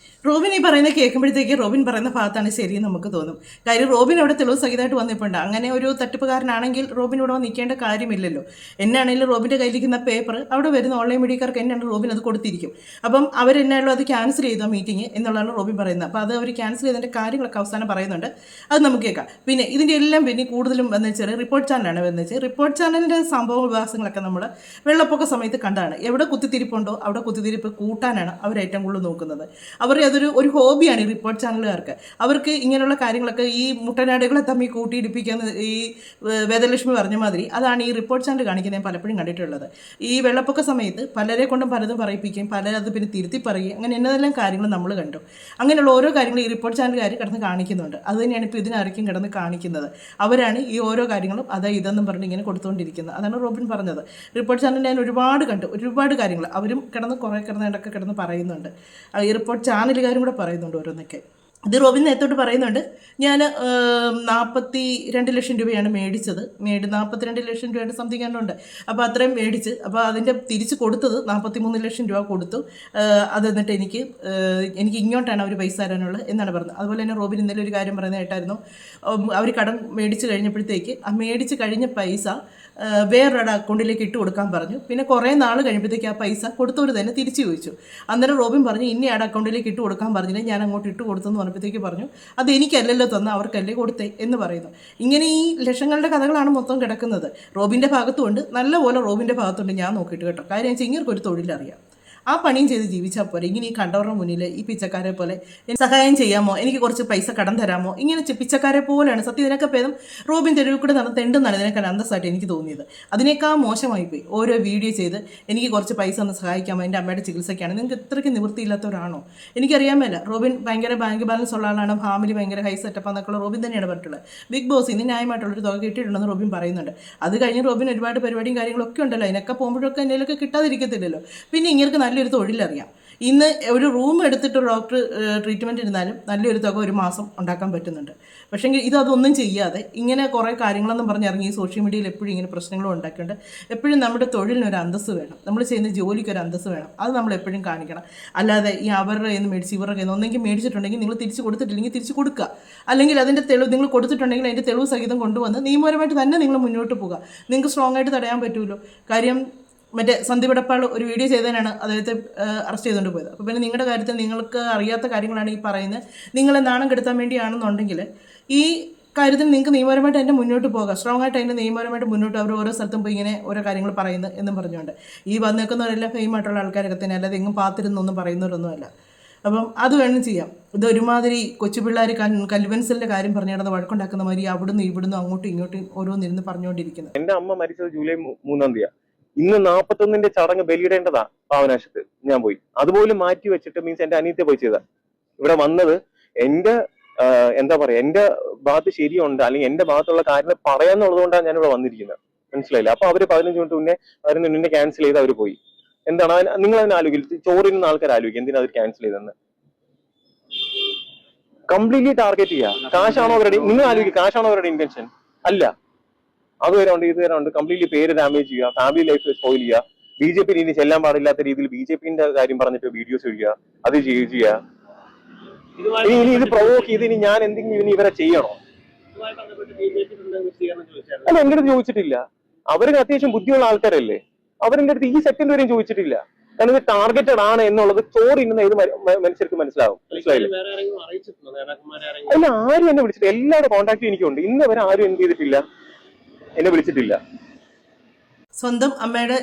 റോബിൻ ഈ പറയുന്നത് കേൾക്കുമ്പോഴത്തേക്ക് റോബിൻ പറയുന്ന ഭാഗത്താണ് ശരിയെന്ന് നമുക്ക് തോന്നും. കാര്യം റോബിൻ അവിടെ തെളിവ് സഹിതമായിട്ട് വന്നിട്ടുണ്ട്. അങ്ങനെ ഒരു തട്ടിപ്പുകാരനാണെങ്കിൽ റോബിൻ ഇവിടെ വന്ന് നിൽക്കേണ്ട കാര്യമില്ലല്ലോ. എന്നാണെങ്കിലും റോബിൻ്റെ കയ്യിലിരിക്കുന്ന പേപ്പർ അവിടെ വരുന്ന ഓൺലൈൻ മീഡിയക്കാർക്ക് എന്നാണ് റോബിൻ അത് കൊടുത്തിരിക്കും. അപ്പം അവരെന്നാണല്ലോ അത് ക്യാൻസൽ ചെയ്തു മീറ്റിംഗ് എന്നുള്ളതാണ് റോബിൻ പറയുന്നത്. അപ്പോൾ അത് അവർ ക്യാൻസൽ ചെയ്തതിൻ്റെ കാര്യങ്ങളൊക്കെ അവസാനം പറയുന്നുണ്ട്. അത് നമുക്ക് കേൾക്കാം. പിന്നെ ഇതിൻ്റെ എല്ലാം പിന്നെ കൂടുതലും എന്ന് വെച്ചാൽ റിപ്പോർട്ട് ചാനലാണ് എന്ന് വെച്ചാൽ റിപ്പോർട്ട് ചാനലിൻ്റെ സംഭവ വികാസങ്ങളൊക്കെ നമ്മൾ വെള്ളപ്പൊക്ക സമയത്ത് കണ്ടാണ്. എവിടെ കുത്തിത്തിരിപ്പുണ്ടോ അവിടെ കുത്തിത്തിരിപ്പ് കൂട്ടാനാണ് അവർ ഏറ്റവും കൂടുതൽ നോക്കുന്നത്. അവർ ഒരു ഹോബിയാണ് ഈ റിപ്പോർട്ട് ചാനലുകാർക്ക്. അവർക്ക് ഇങ്ങനെയുള്ള കാര്യങ്ങളൊക്കെ ഈ മുട്ടനാടുകളെ തമ്മിൽ കൂട്ടിയിടിപ്പിക്കുന്ന ഈ വേദലക്ഷ്മി പറഞ്ഞ മാതിരി അതാണ് ഈ റിപ്പോർട്ട് ചാനൽ കാണിക്കുന്നത് ഞാൻ പലപ്പോഴും കണ്ടിട്ടുള്ളത്. ഈ വെള്ളപ്പൊക്ക സമയത്ത് പലരെ കൊണ്ടും പലതും പറയിപ്പിക്കുകയും പലരത് പിന്നെ തിരുത്തി പറയുകയും അങ്ങനെ എന്നതെല്ലാം കാര്യങ്ങൾ നമ്മൾ കണ്ടു. അങ്ങനെയുള്ള ഓരോ കാര്യങ്ങളും ഈ റിപ്പോർട്ട് ചാനലുകാർ കിടന്ന് കാണിക്കുന്നുണ്ട്. അത് തന്നെയാണ് ഇപ്പോൾ ഇതിനായിരിക്കും കിടന്ന് കാണിക്കുന്നത്. അവരാണ് ഈ ഓരോ കാര്യങ്ങളും ഇതെന്നും പറഞ്ഞ് ഇങ്ങനെ കൊടുത്തുകൊണ്ടിരിക്കുന്നത്. അതാണ് റോബിൻ പറഞ്ഞത്. റിപ്പോർട്ട് ചാനൽ ഞാൻ ഒരുപാട് കണ്ടു, ഒരുപാട് കാര്യങ്ങൾ അവരും ഇടയ്ക്ക് കിടന്ന് പറയുന്നുണ്ട്. ഈ റിപ്പോർട്ട് ചാനലുകാരും കൂടെ പറയുന്നുണ്ട് ഓരോന്നൊക്കെ. ഇത് റോബിൻ നേരത്തോട്ട് പറയുന്നുണ്ട്, ഞാൻ 42 ലക്ഷം രൂപയാണ് മേടിച്ചത്. 42 ലക്ഷം രൂപയുടെ സംതിങ് ഉണ്ട്. അപ്പോൾ അത്രയും മേടിച്ച് അപ്പോൾ അതിൻ്റെ തിരിച്ച് കൊടുത്തത് 43 ലക്ഷം രൂപ കൊടുത്തു. അത് എന്നിട്ട് എനിക്ക് ഇങ്ങോട്ടാണ് അവർ പൈസ തരാനുള്ളത് എന്നാണ് പറഞ്ഞത്. അതുപോലെ തന്നെ റോബിൻ ഇന്നലെ ഒരു കാര്യം പറയുന്നത് കേട്ടായിരുന്നു. അവർ കടം മേടിച്ച് കഴിഞ്ഞപ്പോഴത്തേക്ക് ആ മേടിച്ച് കഴിഞ്ഞ പൈസ വേറൊരു അക്കൗണ്ടിലേക്ക് ഇട്ട് കൊടുക്കാൻ പറഞ്ഞു. പിന്നെ കുറേ നാൾ കഴിയുമ്പോഴത്തേക്ക് ആ പൈസ കൊടുത്തവർ തന്നെ തിരിച്ചു ചോദിച്ചു. അന്നേരം റോബിൻ പറഞ്ഞു, ഇനി ആടെ അക്കൗണ്ടിലേക്ക് ഇട്ട് കൊടുക്കാൻ പറഞ്ഞില്ല, ഞാൻ അങ്ങോട്ട് ഇട്ട് കൊടുത്തെന്ന് പറഞ്ഞപ്പോഴത്തേക്ക് പറഞ്ഞു, അത് എനിക്കല്ലല്ലോ തന്ന, അവർക്കല്ലേ കൊടുത്തേ എന്ന് പറയുന്നു. ഇങ്ങനെ ഈ ലക്ഷങ്ങളുടെ കഥകളാണ് മൊത്തം കിടക്കുന്നത്. റോബിൻ്റെ ഭാഗത്തുമുണ്ട്, നല്ലപോലെ റോബിൻ്റെ ഭാഗത്തുണ്ട്. ഞാൻ നോക്കിയിട്ട് കേട്ടോ. കാര്യം വെച്ചാൽ ഇങ്ങനൊരു തൊഴിലറിയാം, ആ പണിയും ചെയ്ത് ജീവിച്ചാൽ പോരെ. ഇങ്ങനെ ഈ കണ്ടവരുടെ മുന്നിൽ ഈ പിച്ചക്കാരെ പോലെ സഹായം ചെയ്യാമോ, എനിക്ക് കുറച്ച് പൈസ കടം തരാമോ, ഇങ്ങനെ പിച്ചക്കാരെ പോലെയാണ്. സത്യം ഇതിനൊക്കെ ഭേദം റോബിൻ തെരുവിൽ കൂടെ നടത്തേണ്ടെന്നാണ് ഇതിനേക്കാൾ അന്തസ്സായിട്ട് എനിക്ക് തോന്നിയത്. അതിനേക്കാൾ മോശമായിപ്പോയി ഓരോ വീഡിയോ ചെയ്ത് എനിക്ക് കുറച്ച് പൈസ ഒന്ന് സഹായിക്കാമോ, എൻ്റെ അമ്മയുടെ ചികിത്സയ്ക്കാണ്. നിങ്ങൾക്ക് ഇത്രയ്ക്ക് നിവൃത്തിയില്ലാത്തവരാണോ? എനിക്കറിയാമല്ല. റോബിൻ ഭയങ്കര ബാങ്ക് ബാലൻസ് ഉള്ള ആളാണ്, ഫാമിലി ഭയങ്കര ഹൈ സെറ്റപ്പ് എന്നൊക്കെയുള്ള റോബിൻ തന്നെയാണ് പറഞ്ഞിട്ടുള്ളത്. ബിഗ് ബോസ് ഇന്ന് ന്യായമായിട്ടുള്ളൊരു തുക കിട്ടിയിട്ടുണ്ടെന്ന് റോബിൻ പറയുന്നുണ്ട്. അത് കഴിഞ്ഞ് റോബിൻ ഒരുപാട് പരിപാടിയും കാര്യങ്ങളൊക്കെ ഉണ്ടല്ലോ, അതിനൊക്കെ പോകുമ്പോഴൊക്കെ എന്തെങ്കിലുമൊക്കെ കിട്ടാതിരിക്കത്തില്ലല്ലോ. പിന്നെ ഇങ്ങനെ നല്ലൊരു തൊഴിലറിയാം. ഇന്ന് ഒരു റൂം എടുത്തിട്ട് ഡോക്ടർ ട്രീറ്റ്മെൻറ്റ് ഇരുന്നാലും നല്ലൊരു തുക ഒരു മാസം ഉണ്ടാക്കാൻ പറ്റുന്നുണ്ട്. പക്ഷേങ്കിൽ ഇതൊന്നും ചെയ്യാതെ ഇങ്ങനെ കുറേ കാര്യങ്ങളെന്നും പറഞ്ഞിറങ്ങി ഈ സോഷ്യൽ മീഡിയയിൽ എപ്പോഴും ഇങ്ങനെ പ്രശ്നങ്ങളും ഉണ്ടാക്കുന്നുണ്ട്. എപ്പോഴും നമ്മുടെ തൊഴിലിനൊരു അന്തസ്സ് വേണം, നമ്മൾ ചെയ്യുന്ന ജോലിക്കൊരു അന്തസ്സ് വേണം. അത് നമ്മൾ എപ്പോഴും കാണിക്കണം. അല്ലാതെ ഈ അവരുടെ കയ്യിൽ നിന്ന് മേടിച്ച് ഇവരുടെ കയ്യിൽ നിന്ന് ഒന്നെങ്കിൽ മേടിച്ചിട്ടുണ്ടെങ്കിൽ നിങ്ങൾ തിരിച്ച് കൊടുത്തിട്ടില്ലെങ്കിൽ തിരിച്ച് കൊടുക്കുക. അല്ലെങ്കിൽ അതിൻ്റെ തെളിവ് നിങ്ങൾ കൊടുത്തിട്ടുണ്ടെങ്കിൽ അതിൻ്റെ തെളിവ് സഹിതം കൊണ്ടുവന്ന് നിയമപരമായിട്ട് തന്നെ നിങ്ങൾ മുന്നോട്ട് പോകുക. നിങ്ങൾക്ക് സ്ട്രോങ് ആയിട്ട് തടയാൻ പറ്റുമല്ലോ. കാര്യം മറ്റേ സന്ദീപ് എടപ്പാൾ ഒരു വീഡിയോ ചെയ്തതിനാണ് അദ്ദേഹത്തെ അറസ്റ്റ് ചെയ്തുകൊണ്ട് പോയത്. അപ്പോൾ പിന്നെ നിങ്ങളുടെ കാര്യത്തിൽ നിങ്ങൾക്ക് അറിയാത്ത കാര്യങ്ങളാണ് ഈ പറയുന്നത്, നിങ്ങളെ നാണം കെടുത്താൻ വേണ്ടിയാണെന്നുണ്ടെങ്കിൽ ഈ കാര്യത്തിൽ നിങ്ങൾക്ക് നിയമപരമായിട്ട് അതിൻ്റെ മുന്നോട്ട് പോകാം. സ്ട്രോങ് ആയിട്ട് അതിൻ്റെ നിയമപരമായിട്ട് മുന്നോട്ട് അവർ ഓരോ സ്ഥലത്തും പോയി ഇങ്ങനെ ഓരോ കാര്യങ്ങൾ പറയുന്നു എന്നും പറഞ്ഞുകൊണ്ട് ഈ വന്നേക്കുന്നവരെല്ലാം ഫെയിമായിട്ടുള്ള ആൾക്കാരൊക്കെ തന്നെ, അല്ലാതെ എങ്ങും പാത്തിരുന്നൊന്നും പറയുന്നവരൊന്നുമല്ല. അപ്പം അത് വേണം ചെയ്യാം. ഇത് ഒരുമാതിരി കൊച്ചു പിള്ളേർ കൺവെൻസലിൻ്റെ കാര്യം പറഞ്ഞു നടന്ന് വഴക്കുണ്ടാക്കുന്ന മാതിരി അവിടുന്ന് ഇവിടുന്ന് അങ്ങോട്ടും ഇങ്ങോട്ടും ഓരോന്നിരുന്ന് പറഞ്ഞുകൊണ്ടിരിക്കുന്നത്. എന്റെ അമ്മ മരിച്ചത് ജൂലൈ 3 ഇന്ന് 41 ചടങ്ങ് ബലിയിടേണ്ടതാ പാവനാശത്ത്. ഞാൻ പോയി അതുപോലും മാറ്റി വെച്ചിട്ട് മീൻസ് എന്റെ അനിയത്തെ പോയി ചെയ്ത ഇവിടെ വന്നത് എന്റെ എന്താ പറയാ എന്റെ ഭാഗത്ത് ശരിയുണ്ട് അല്ലെങ്കിൽ എന്റെ ഭാഗത്തുള്ള കാര്യങ്ങൾ പറയാന്നുള്ളത് കൊണ്ടാണ് ഞാൻ ഇവിടെ വന്നിരിക്കുന്നത്. മനസ്സിലായില്ല. അപ്പൊ അവര് 15 മിനിറ്റ് മുന്നേ ക്യാൻസൽ ചെയ്ത് അവര് പോയി. എന്താണ് നിങ്ങൾ അതിനെ ആലോചിക്കും, ചോറിന് ആൾക്കാർ ആലോചിക്കും എന്തിനാ അവർ ക്യാൻസൽ ചെയ്തെന്ന്. കംപ്ലീറ്റ്ലി ടാർഗറ്റ് ചെയ്യുക. കാശാണോ അവരുടെ, നിങ്ങൾ ആലോചിക്കുക, കാശാണോ അവരുടെ ഇന്റൻഷൻ? അല്ല, അതുവരെ ഉണ്ട് ഇതുവരെ ഉണ്ട്. കംപ്ലീറ്റ്ലി പേര് ഡാമേജ് ചെയ്യുക, ഫാമിലി ലൈഫ് സ്പോയിൽ ചെയ്യുക, BJP ഇനി ചെല്ലാൻ പാടില്ലാത്ത രീതിയിൽ BJPന്റെ കാര്യം പറഞ്ഞിട്ട് വീഡിയോസ് ഇടുക, അത് ചെയ്യുക. ഇനി ഇത് പ്രൊവോക്ക് ചെയ്ത് ഇനി ഞാൻ എന്തെങ്കിലും ഇവരെ ചെയ്യണോ? അല്ല, എന്റെ അടുത്ത് ചോദിച്ചിട്ടില്ല. അവർക്ക് അത്യാവശ്യം ബുദ്ധിയുള്ള ആൾക്കാരല്ലേ, അവരെന്റെ അടുത്ത് ഈ സെക്കൻഡ് വരെയും ചോദിച്ചിട്ടില്ല. കാരണം ഇത് ടാർഗറ്റഡ് ആണ് എന്നുള്ളത് ചോറിരുന്ന ഏത് മനുഷ്യർക്ക് മനസ്സിലാവും. മനസ്സിലായില്ലേ? അല്ല, ആരും എന്നെ വിളിച്ചിട്ടില്ല. എല്ലാവരുടെ കോൺടാക്ട് എനിക്കുണ്ട്. ഇന്ന് വരെ ആരും എന്ത് ചെയ്തിട്ടില്ല, എന്നെ വിളിച്ചിട്ടില്ല. സ്വന്തം അമ്മയുടെ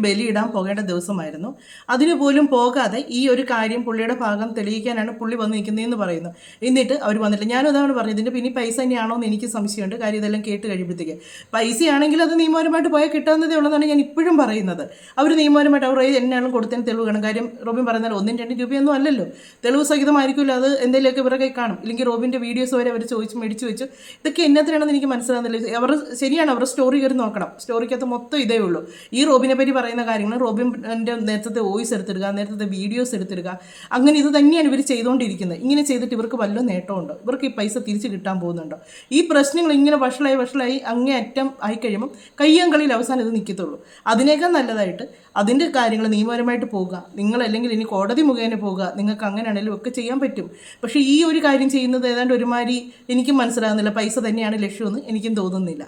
ബലിയിടാൻ പോകേണ്ട ദിവസമായിരുന്നു. അതിന് പോലും പോകാതെ ഈ ഒരു കാര്യം പുള്ളിയുടെ ഭാഗം തെളിയിക്കാനാണ് പുള്ളി വന്ന് നിൽക്കുന്നതെന്ന് പറയുന്നു. എന്നിട്ട് അവർ വന്നിട്ടില്ല. ഞാനും അതാണ് പറഞ്ഞത്, ഇതിൻ്റെ പിന്നെ പൈസ തന്നെയാണോ എന്ന് എനിക്ക് സംശയമുണ്ട്. കാര്യം ഇതെല്ലാം കേട്ട് കഴിയുമ്പോഴത്തേക്ക് പൈസയാണെങ്കിൽ അത് നിയമപരമായിട്ട് പോയാൽ കിട്ടാവുന്നതേ ഉള്ളതാണ് ഞാൻ ഇപ്പോഴും പറയുന്നത്. അവർ നിയമപരമായിട്ട് അവർ എന്നാലും കൊടുത്തതിന് തെളിവ് കാണും. കാര്യം റോബിൻ പറയുന്നത് 1-2 രൂപയൊന്നും അല്ലല്ലോ, തെളിവ് സഹിതമായിരിക്കുമല്ലോ. അത് എന്തെങ്കിലുമൊക്കെ ഇവരുടെ കൈ കാണും. ഇല്ലെങ്കിൽ റോബിൻ്റെ വീഡിയോസ് വരെ അവർ മേടിച്ച് വെച്ചു. ഇതൊക്കെ എന്നത്തിനാണെന്ന് എനിക്ക് മനസ്സിലാകുന്നില്ല. അവർ ശരിയാണ്, അവരുടെ സ്റ്റോറി കയറി നോക്കണം. സ്റ്റോറിക്കകത്ത് മൊത്തം ഇതേ ഉള്ളൂ. ഈ റോബിനെ പറ്റി പറയുന്ന കാര്യങ്ങൾ, റോബിൻ്റെ നേരത്തെ വോയിസ് എടുത്തിടുക, നേരത്തെ വീഡിയോസ് എടുത്തിടുക, അങ്ങനെ ഇത് തന്നെയാണ് ഇവർ ചെയ്തുകൊണ്ടിരിക്കുന്നത്. ഇങ്ങനെ ചെയ്തിട്ട് ഇവർക്ക് വല്ല നേട്ടമുണ്ടോ? ഇവർക്ക് ഈ പൈസ തിരിച്ച് കിട്ടാൻ പോകുന്നുണ്ടോ? ഈ പ്രശ്നങ്ങൾ ഇങ്ങനെ വഷളായി അങ്ങേ അറ്റം ആയിക്കഴിയുമ്പം കയ്യാങ്കളിയിൽ അവസാനം ഇത് നിൽക്കത്തുള്ളൂ. അതിനേക്കാൾ നല്ലതായിട്ട് അതിൻ്റെ കാര്യങ്ങൾ നിയമപരമായിട്ട് പോകുക. നിങ്ങളല്ലെങ്കിൽ ഇനി കോടതി മുഖേന പോകുക. നിങ്ങൾക്ക് അങ്ങനെയാണെങ്കിലും ഒക്കെ ചെയ്യാൻ പറ്റും. പക്ഷേ ഈ ഒരു കാര്യം ചെയ്യുന്നത് ഏതാണ്ട് ഒരുമാതിരി എനിക്കും മനസ്സിലാകുന്നില്ല. പൈസ തന്നെയാണ് ലക്ഷ്യമെന്ന് എനിക്കും തോന്നുന്നില്ല.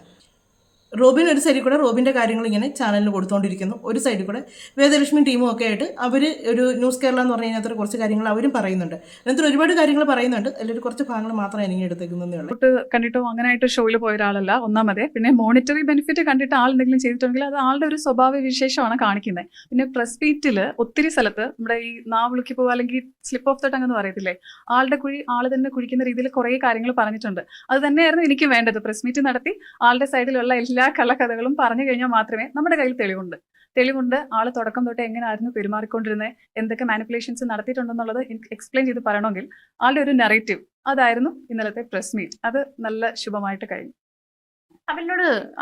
റോബിൻ ഒരു സൈഡിൽ കൂടെ റോബിൻ്റെ കാര്യങ്ങൾ ഇങ്ങനെ ചാനലിൽ കൊടുത്തുകൊണ്ടിരിക്കുന്നു, ഒരു സൈഡിൽ കൂടെ വേദലക്ഷ്മി ടീമും ഒക്കെ ആയിട്ട് അവർ ഒരു ന്യൂസ് കേരള എന്ന് പറഞ്ഞ അതിനകത്ത് കുറച്ച് കാര്യങ്ങൾ അവരും പറയുന്നുണ്ട്. അതിനകത്ത് ഒരുപാട് കാര്യങ്ങൾ പറയുന്നുണ്ട്. അതിലൊരു കുറച്ച് ഭാഗങ്ങൾ മാത്രമേ എനിക്ക് എടുത്തേക്കുന്നതേ ഉള്ളൂ. കണ്ടിട്ടോ അങ്ങനെയായിട്ട് ഷോയിൽ പോയ ഒരാളല്ല ഒന്നാമതേ. പിന്നെ മോണിറ്ററി ബെനിഫിറ്റ് കണ്ടിട്ട് ആൾ എന്തെങ്കിലും ചെയ്തിട്ടുണ്ടെങ്കിൽ അത് ആളുടെ ഒരു സ്വഭാവ വിശേഷമാണ് കാണിക്കുന്നത്. പിന്നെ പ്രസ് മീറ്റിൽ ഒത്തിരി സ്ഥലത്ത് നമ്മുടെ ഈ നാവിളുക്കി പോകുക അല്ലെങ്കിൽ സ്ലിപ്പ് ഓഫ് ദ ടങ് എന്ന് പറയത്തില്ലേ, ആളുടെ കുഴി ആൾ തന്നെ കുഴിക്കുന്ന രീതിയിൽ കുറേ കാര്യങ്ങൾ പറഞ്ഞിട്ടുണ്ട്. അത് തന്നെയായിരുന്നു എനിക്ക് വേണ്ടത്. പ്രസ് മീറ്റ് നടത്തി ആളുടെ സൈഡിലുള്ള എല്ലാ കള്ളക്കഥകളും പറഞ്ഞു കഴിഞ്ഞാൽ മാത്രമേ നമ്മുടെ കയ്യിൽ തെളിവുണ്ട് ആൾ തുടക്കം തൊട്ട് എങ്ങനെയായിരുന്നു പെരുമാറിക്കൊണ്ടിരുന്നത്, എന്തൊക്കെ മാനിപ്പുലേഷൻസ് നടത്തിയിട്ടുണ്ടെന്നുള്ളത് എക്സ്പ്ലെയിൻ ചെയ്ത് പറയണമെങ്കിൽ ആളുടെ ഒരു നെറേറ്റീവ് അതായിരുന്നു ഇന്നലത്തെ പ്രസ് മീറ്റ്. അത് നല്ല ശുഭമായിട്ട് കഴിഞ്ഞു.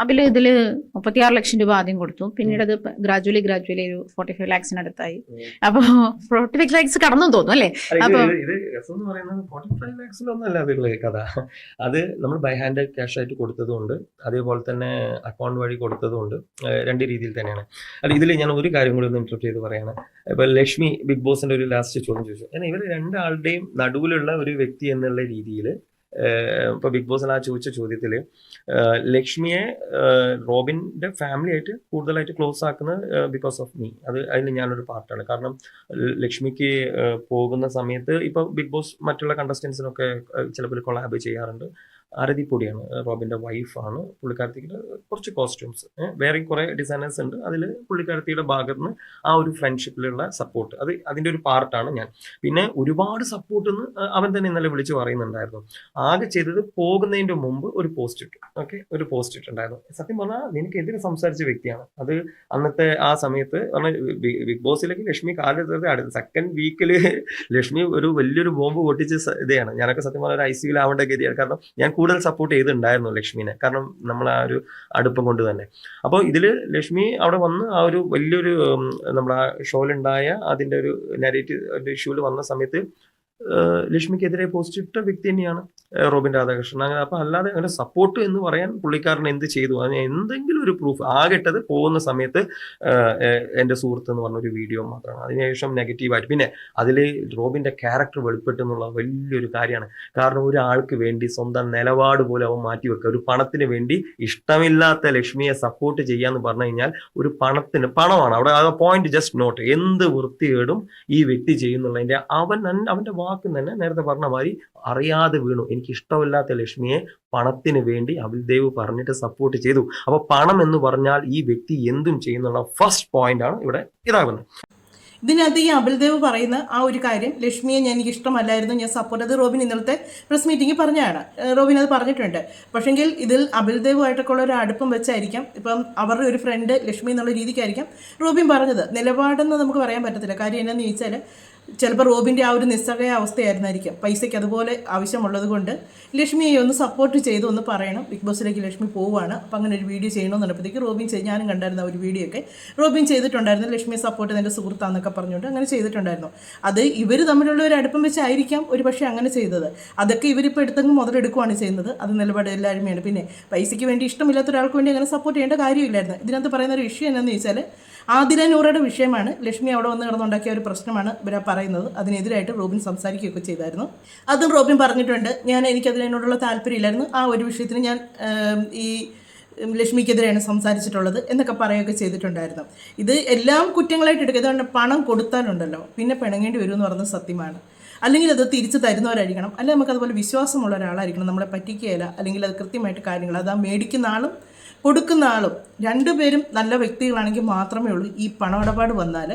അബില് ഇതില് 36 ലക്ഷം രൂപ ആദ്യം കൊടുത്തു. പിന്നീട് അത് ഗ്രാജുവലി ഒരു 45 ലാക്സിന് അടുത്തായി. അപ്പൊ 45 ലാക്സ് കടന്നു തോന്നുന്നു അല്ലേ? അപ്പൊ ഇത് രസം എന്ന് പറയുന്നത് 45 ലാക്സിലൊന്നല്ല അതിലുള്ള കഥ. അത് നമ്മൾ ബൈ ഹാൻഡ് ക്യാഷ് ആയിട്ട് കൊടുത്തതുകൊണ്ട് അതേപോലെ തന്നെ അക്കൗണ്ട് വഴി കൊടുത്തതുകൊണ്ട് രണ്ട് രീതിയിൽ തന്നെയാണ്. അല്ല, ഇതിൽ ഞാൻ ഒരു കാര്യം കൂടി ഒന്ന് ഇൻട്രപ്റ്റ് ചെയ്ത് പറയാണ്. ഇപ്പൊ ലക്ഷ്മി ബിഗ് ബോസിന്റെ ഒരു ലാസ്റ്റ് ചോദ്യം ചോദിച്ചു. എന്നാൽ ഇവർ രണ്ടാളുടെയും നടുവിലുള്ള ഒരു വ്യക്തി എന്നുള്ള രീതിയിൽ ഇപ്പൊ ബിഗ് ബോസിൽ ആ ചോദിച്ച ചോദ്യത്തിൽ ലക്ഷ്മിയെ റോബിന്റെ ഫാമിലി ആയിട്ട് കൂടുതലായിട്ട് ക്ലോസ് ആക്കുന്നത് ബിക്കോസ് ഓഫ് മീ. അതിൽ ഞാനൊരു പാർട്ടാണ്. കാരണം ലക്ഷ്മിക്ക് പോകുന്ന സമയത്ത് ഇപ്പൊ ബിഗ് ബോസ് മറ്റുള്ള കണ്ടസ്റ്റൻസിനൊക്കെ ചിലപ്പോൾ കൊളാബ് ചെയ്യാറുണ്ട്. ആരതി പൊടിയാണ് റോബിന്റെ വൈഫാണ്. പുള്ളിക്കാരത്തിയുടെ കുറച്ച് കോസ്റ്റ്യൂംസ് വേറെ കുറെ ഡിസൈനേഴ്സ് ഉണ്ട്. അതിൽ പുള്ളിക്കാരത്തിയുടെ ഭാഗത്ത് നിന്ന് ആ ഒരു ഫ്രണ്ട്ഷിപ്പിലുള്ള സപ്പോർട്ട് അതിന്റെ ഒരു പാർട്ടാണ് ഞാൻ. പിന്നെ ഒരുപാട് സപ്പോർട്ട് അവൻ തന്നെ ഇന്നലെ വിളിച്ച് പറയുന്നുണ്ടായിരുന്നു. ആകെ ചെയ്തത് പോകുന്നതിന്റെ മുമ്പ് ഒരു പോസ്റ്റ് ഇട്ടു. ഓക്കെ, ഒരു പോസ്റ്റ് ഇട്ടുണ്ടായിരുന്നു. സത്യം പറഞ്ഞാൽ എനിക്ക് എതിരെ സംസാരിച്ച വ്യക്തിയാണ് അത്. അന്നത്തെ ആ സമയത്ത് ബിഗ് ബോസിലേക്ക് ലക്ഷ്മി കാലത്ത് സെക്കൻഡ് വീക്കില് ലക്ഷ്മി ഒരു വലിയൊരു ബോംബ് പൊട്ടിച്ച് ഇതാണ്. ഞാനൊക്കെ സത്യം പറഞ്ഞാൽ ഒരു ICU ആവേണ്ട ഗതിയാണ്. കാരണം ഞാൻ കൂടുതൽ സപ്പോർട്ട് ചെയ്തിട്ടുണ്ടായിരുന്നു ലക്ഷ്മിനെ, കാരണം നമ്മൾ ആ ഒരു അടുപ്പം കൊണ്ട് തന്നെ. അപ്പോൾ ഇതിൽ ലക്ഷ്മി അവിടെ വന്ന് ആ ഒരു വലിയൊരു നമ്മുടെ ആ ഷോയിലുണ്ടായ അതിൻ്റെ ഒരു നെഗറ്റീവ് ഇഷ്യൂവിൽ വന്ന സമയത്ത് ലക്ഷ്മിക്കെതിരെ പോസ്റ്റ് ഇട്ട വ്യക്തി തന്നെയാണ് റോബിൻ രാധാകൃഷ്ണൻ. അങ്ങനെ അപ്പം അല്ലാതെ അങ്ങനെ സപ്പോർട്ട് എന്ന് പറയാൻ പുള്ളിക്കാരൻ എന്ത് ചെയ്തു, അതിന് എന്തെങ്കിലും ഒരു പ്രൂഫ് ആകെട്ടത് പോകുന്ന സമയത്ത് എൻ്റെ സുഹൃത്ത് എന്ന് പറഞ്ഞൊരു വീഡിയോ മാത്രമാണ്. അതിനുശേഷം നെഗറ്റീവായിട്ട് പിന്നെ അതിൽ റോബിൻ്റെ ക്യാരക്ടർ വെളിപ്പെട്ടു എന്നുള്ള വലിയൊരു കാര്യമാണ്. കാരണം ഒരാൾക്ക് വേണ്ടി സ്വന്തം നിലപാട് പോലെ അവൻ മാറ്റിവെക്കുക, ഒരു പണത്തിന് വേണ്ടി ഇഷ്ടമില്ലാത്ത ലക്ഷ്മിയെ സപ്പോർട്ട് ചെയ്യാന്ന് പറഞ്ഞു കഴിഞ്ഞാൽ ഒരു പണമാണ് അവിടെ. ആ പോയിന്റ് ജസ്റ്റ് നോട്ട്. എന്ത് വൃത്തികേടും ഈ വ്യക്തി ചെയ്യുന്നുള്ളതിൻ്റെ അവൻ്റെ വാക്ക് തന്നെ നേരത്തെ പറഞ്ഞ മാതിരി അറിയാതെ വീണു. എനിക്ക് ഇഷ്ടമില്ലാത്ത ലക്ഷ്മിയെ പണത്തിന് വേണ്ടി അബിൽദേവ് പറഞ്ഞിട്ട് സപ്പോർട്ട് ചെയ്തു. അപ്പൊ പണം എന്ന് പറഞ്ഞാൽ ഈ വ്യക്തി എന്തും ചെയ്യുന്നുള്ള ഫസ്റ്റ് പോയിന്റ് ആണ് ഇവിടെ ഇതാകുന്നത്. ഇതിനകത്ത് ഈ അബിൽദേവ് പറയുന്ന ആ ഒരു കാര്യം, ലക്ഷ്മിയെ എനിക്ക് ഇഷ്ടമല്ലായിരുന്നു, ഞാൻ സപ്പോർട്ട്, അത് റോബിൻ ഇന്നലത്തെ പ്രസ് മീറ്റിംഗ് പറഞ്ഞതാണ്. റോബിൻ അത് പറഞ്ഞിട്ടുണ്ട്. പക്ഷെങ്കിൽ ഇതിൽ അബിൽദേവുമായിട്ടൊക്കെ ഉള്ള ഒരു അടുപ്പം വെച്ചായിരിക്കാം, ഇപ്പം അവരുടെ ഒരു ഫ്രണ്ട് ലക്ഷ്മി എന്നുള്ള രീതിക്കായിരിക്കാം റോബിൻ പറഞ്ഞത്. നിലപാടെന്ന് നമുക്ക് പറയാൻ പറ്റത്തില്ല. കാര്യം എന്നാന്ന് ചോദിച്ചാൽ ചിലപ്പോൾ റോബിൻ്റെ ആ ഒരു നിസ്സഹായ അവസ്ഥയായിരുന്നായിരിക്കും, പൈസയ്ക്ക് അതുപോലെ ആവശ്യമുള്ളത് കൊണ്ട് ലക്ഷ്മിയെ ഒന്ന് സപ്പോർട്ട് ചെയ്ത് ഒന്ന് പറയണം, ബിഗ് ബോസിലേക്ക് ലക്ഷ്മി പോവുകയാണ്, അപ്പം അങ്ങനെ ഒരു വീഡിയോ ചെയ്യണമെന്നുള്ളപ്പോഴത്തേക്ക് റോബിൻ ഞാനും കണ്ടായിരുന്നു ആ ഒരു വീഡിയോ ഒക്കെ റോബിൻ ചെയ്തിട്ടുണ്ടായിരുന്നു. ലക്ഷ്മിയെ സപ്പോർട്ട് ചെയ്ത് എൻ്റെ സുഹൃത്താന്നൊക്കെ പറഞ്ഞുകൊണ്ട് അങ്ങനെ ചെയ്തിട്ടുണ്ടായിരുന്നു. അത് ഇവർ തമ്മിലുള്ള ഒരു അടുപ്പം വെച്ചായിരിക്കാം ഒരു പക്ഷേ അങ്ങനെ ചെയ്തത്. അതൊക്കെ ഇവരിപ്പോൾ എടുത്തെങ്കിൽ മുതലെടുക്കുകയാണ് ചെയ്യുന്നത്. അത് നിലപാട് എല്ലാവരുമേയാണ്. പിന്നെ പൈസയ്ക്ക് വേണ്ടി ഇഷ്ടമില്ലാത്ത ഒരാൾക്ക് വേണ്ടി അങ്ങനെ സപ്പോർട്ട് ചെയ്യേണ്ട കാര്യമില്ലായിരുന്നു. ഇതിനകത്ത് പറയുന്ന ഒരു ഇഷ്യൂ എന്നാന്ന് ചോദിച്ചാൽ ആദില നൂറയുടെ വിഷയമാണ്. ലക്ഷ്മി അവിടെ വന്ന് കിടന്നുണ്ടാക്കിയ ഒരു പ്രശ്നമാണ് ഇവരാ പറയുന്നത്. അതിനെതിരായിട്ട് റോബിൻ സംസാരിക്കുകയൊക്കെ ചെയ്തായിരുന്നു. അതും റോബിൻ പറഞ്ഞിട്ടുണ്ട്, എനിക്കതിനോടുള്ള താല്പര്യമില്ലായിരുന്നു, ആ ഒരു വിഷയത്തിന് ഞാൻ ഈ ലക്ഷ്മിക്കെതിരെയാണ് സംസാരിച്ചിട്ടുള്ളത് എന്നൊക്കെ പറയുകയൊക്കെ ചെയ്തിട്ടുണ്ടായിരുന്നു. ഇത് എല്ലാം കുറ്റങ്ങളായിട്ട് എടുക്കുക. ഇതുകൊണ്ട് പണം കൊടുത്താലുണ്ടല്ലോ പിന്നെ പിണങ്ങേണ്ടി വരുമെന്ന് പറയുന്നത് സത്യമാണ്. അല്ലെങ്കിൽ അത് തിരിച്ച് തരുന്നവരായിരിക്കണം, അല്ലെങ്കിൽ നമുക്കതുപോലെ വിശ്വാസമുള്ള ഒരാളായിരിക്കണം, നമ്മളെ പറ്റിക്കുകയില്ല, അല്ലെങ്കിൽ അത് കൃത്യമായിട്ട് കാര്യങ്ങൾ അത് ആ മേടിക്കുന്ന ആളും കൊടുക്കുന്ന ആളും രണ്ടുപേരും നല്ല വ്യക്തികളാണെങ്കിൽ മാത്രമേ ഉള്ളൂ ഈ പണമിടപാട് വന്നാൽ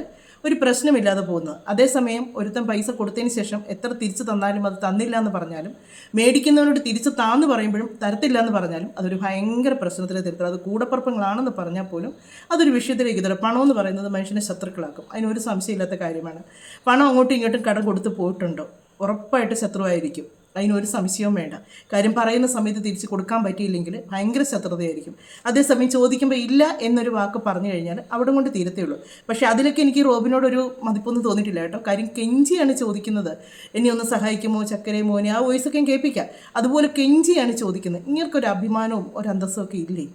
ഒരു പ്രശ്നമില്ലാതെ പോകുന്നത്. അതേസമയം ഒരുത്തൻ പൈസ കൊടുത്തതിന് ശേഷം എത്ര തിരിച്ചു തന്നാലും അത് തന്നില്ല എന്ന് പറഞ്ഞാലും, മേടിക്കുന്നവരോട് തിരിച്ച് താന്ന് പറയുമ്പോഴും തരത്തില്ല എന്ന് പറഞ്ഞാലും അതൊരു ഭയങ്കര പ്രശ്നത്തിലെ തരത്തില്ല. അത് കൂടപ്പുറപ്പങ്ങളാണെന്ന് പറഞ്ഞാൽ പോലും അതൊരു വിഷയത്തിലേക്ക് തരും. പണം എന്ന് പറയുന്നത് മനുഷ്യനെ ശത്രുക്കളാക്കും, അതിനൊരു സംശയമില്ലാത്ത കാര്യമാണ്. പണം അങ്ങോട്ടും ഇങ്ങോട്ടും കടം കൊടുത്ത് പോയിട്ടുണ്ടോ ഉറപ്പായിട്ട് ശത്രുവായിരിക്കും, അതിനൊരു സംശയവും വേണ്ട. കാര്യം പറയുന്ന സമയത്ത് തിരിച്ച് കൊടുക്കാൻ പറ്റിയില്ലെങ്കിൽ ഭയങ്കര ശത്രുതയായിരിക്കും. അതേസമയം ചോദിക്കുമ്പോൾ ഇല്ല എന്നൊരു വാക്ക് പറഞ്ഞു കഴിഞ്ഞാൽ അവിടെ കൊണ്ട് തീരത്തേ ഉള്ളൂ. പക്ഷേ അതിലൊക്കെ എനിക്ക് റോബിനോടൊരു മതിപ്പൊന്നും തോന്നിയിട്ടില്ല കേട്ടോ. കാര്യം കെഞ്ചിയാണ് ചോദിക്കുന്നത്, എന്നെ ഒന്ന് സഹായിക്കുമോ ചക്കരേ മോനെ, ആ വോയിസൊക്കെ കേൾപ്പിക്കാം. അതുപോലെ കെഞ്ചിയാണ് ചോദിക്കുന്നത്. ഇങ്ങനൊരു അഭിമാനവും ഒരു അന്തസ്സും ഒക്കെ ഇല്ലേ?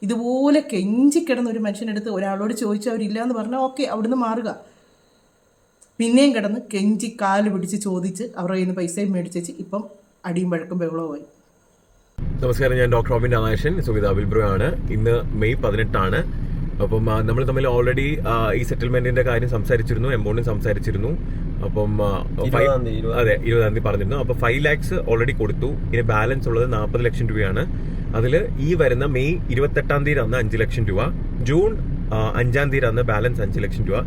ഇതുപോലെ കെഞ്ചി കിടന്ന ഒരു മനുഷ്യനെടുത്ത് ഒരാളോട് ചോദിച്ചാൽ അവരില്ല എന്ന് പറഞ്ഞാൽ ഓക്കെ, അവിടുന്ന് മാറുക. പിന്നെയും കിടന്ന് കെഞ്ചി കാല് പിടിച്ച് ചോദിച്ച് അവരുടെ കയ്യിൽ നിന്ന് പൈസയും മേടിച്ചേച്ച് ഇപ്പം അടിയും വഴക്കും ബഹളവുമായി. നമസ്കാരം, ഞാൻ ഡോക്ടർ റോബിൻ രാധാകൃഷ്ണൻ, സുവിധ അബിൽബ്രോ ആണ്. ഇന്ന് മെയ് 18 അപ്പം നമ്മൾ തമ്മിൽ ഓൾറെഡി ഈ സെറ്റിൽമെന്റിന്റെ കാര്യം സംസാരിച്ചിരുന്നു, എമൗണ്ടും സംസാരിച്ചിരുന്നു. അപ്പം അതെ 20-ാം തീയതി പറഞ്ഞിരുന്നു. അപ്പൊ 5 lakhs ഓൾറെഡി കൊടുത്തു. ഇനി ബാലൻസ് ഉള്ളത് 40 ലക്ഷം രൂപയാണ്. അതിൽ ഈ വരുന്ന മെയ് 28-ാം തീയതി അന്ന് 5 ലക്ഷം രൂപ, ജൂൺ 5-ാം തീയതി അന്ന് ബാലൻസ് 5 ലക്ഷം രൂപ,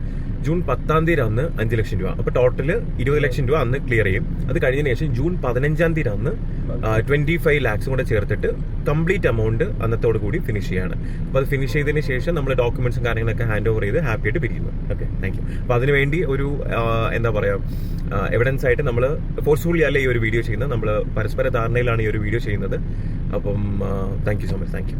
ജൂൺ 10-ാം തീയതി അന്ന് 5 ലക്ഷം രൂപ. അപ്പൊ ടോട്ടല് 20 ലക്ഷം രൂപ അന്ന് ക്ലിയർ ചെയ്യും. അത് കഴിഞ്ഞതിന് ശേഷം ജൂൺ 15-ാം തീയതി അന്ന് 25 lakhs കൂടെ ചേർത്തിട്ട് കംപ്ലീറ്റ് എമൗണ്ട് അന്നത്തോട് കൂടി ഫിനിഷ് ചെയ്യാണ്. അപ്പൊ അത് ഫിനിഷ് ചെയ്തതിന് ശേഷം നമ്മൾ ഡോക്യുമെന്റ്സും കാര്യങ്ങളൊക്കെ ഹാൻഡ് ഓവർ ചെയ്ത് ഹാപ്പി ആയിട്ട് പിരിക്കുന്നു. Okay, thank you. അപ്പൊ അതിനുവേണ്ടി ഒരു എന്താ പറയാ എവിഡൻസ് ആയിട്ട് നമ്മൾ ഫോഴ്സ്ഫുള്ളി അല്ല ഈ ഒരു വീഡിയോ ചെയ്യുന്നത്, നമ്മൾ പരസ്പര ധാരണയിലാണ് ഈ ഒരു വീഡിയോ ചെയ്യുന്നത്. അപ്പം thank you so much. Thank you.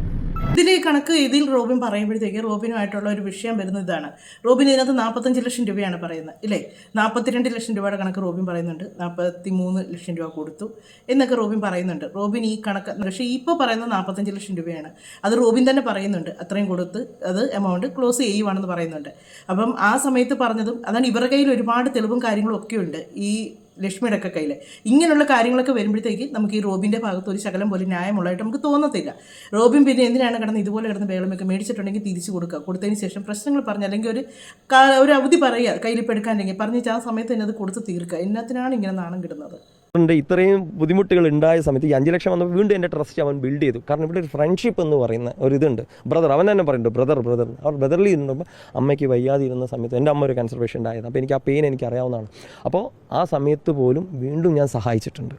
ഇതിലെ കണക്ക് ഇതിൽ റോബിൻ പറയുമ്പോഴത്തേക്ക് റോബിനുമായിട്ടുള്ള ഒരു വിഷയം വരുന്നത് ഇതാണ്. റോബിൻ ഇതിനകത്ത് 45 ലക്ഷം രൂപയാണ് പറയുന്നത് ഇല്ലേ? 42 ലക്ഷം രൂപയുടെ കണക്ക് റോബിൻ പറയുന്നുണ്ട്. 43 ലക്ഷം രൂപ കൊടുത്തു എന്നൊക്കെ റോബിൻ പറയുന്നുണ്ട്. റോബിൻ ഈ കണക്ക് പക്ഷേ ഇപ്പോൾ പറയുന്നത് 45 ലക്ഷം രൂപയാണ്. അത് റോബിൻ തന്നെ പറയുന്നുണ്ട്, അത്രയും കൊടുത്ത് അത് എമൗണ്ട് ക്ലോസ് ചെയ്യുവാണെന്ന് പറയുന്നുണ്ട്. അപ്പം ആ സമയത്ത് പറഞ്ഞതും അതാണ്. ഇവരുടെ കയ്യിൽ ഒരുപാട് തെളിവും കാര്യങ്ങളും ഒക്കെ ഉണ്ട് ഈ ലക്ഷ്മിയുടെ ഒക്കെ കയ്യിൽ. ഇങ്ങനെയുള്ള കാര്യങ്ങളൊക്കെ വരുമ്പോഴത്തേക്ക് നമുക്ക് ഈ റോബിൻ്റെ ഭാഗത്ത് ഒരു ശകലം പോലും ന്യായമുള്ളതായിട്ട് നമുക്ക് തോന്നത്തില്ല. റോബിൻ പിന്നെ എന്തിനാണ് കിടന്ന് ഇതുപോലെ കിടന്ന് ബേളമൊക്കെ മേടിച്ചിട്ടുണ്ടെങ്കിൽ തിരിച്ചു കൊടുക്കുക, കൊടുത്തതിന് ശേഷം പ്രശ്നങ്ങൾ പറഞ്ഞ് അല്ലെങ്കിൽ ഒരു അവധി പറയുക, കയ്യിലിപ്പോൾ എടുക്കാനെങ്കിൽ പറഞ്ഞിട്ട് ആ സമയത്ത് തന്നെ അത് കൊടുത്ത് തീർക്കുക. എന്നത്തിനാണ് ഇങ്ങനെ നാണം കിടുന്നത്? ഇത്രയും ബുദ്ധിമുട്ടുകൾ ഉണ്ടായ സമയത്ത് ഈ 5 ലക്ഷം വന്നപ്പോൾ വീണ്ടും എൻ്റെ ട്രസ്റ്റ് അവൻ ബിൽഡ് ചെയ്തു. കാരണം ഇവിടെ ഒരു ഫ്രണ്ട്ഷിപ്പ് എന്ന് പറയുന്ന ഒരു ഇതുണ്ട്. ബ്രദർ, അവൻ തന്നെ പറയുന്നുണ്ട് ബ്രദർ അവർ ബ്രദർലി ഇരുന്നപ്പോൾ അമ്മയ്ക്ക് വയ്യാതെ ഇരുന്ന സമയത്ത് എൻ്റെ അമ്മ ഒരു ക്യാൻസർ പേഷ്യൻ്റ് ആയത്. അപ്പോൾ എനിക്ക് ആ പെയിൻ എനിക്ക് അറിയാവുന്നതാണ്. അപ്പോൾ ആ സമയത്ത് പോലും വീണ്ടും ഞാൻ സഹായിച്ചിട്ടുണ്ട്.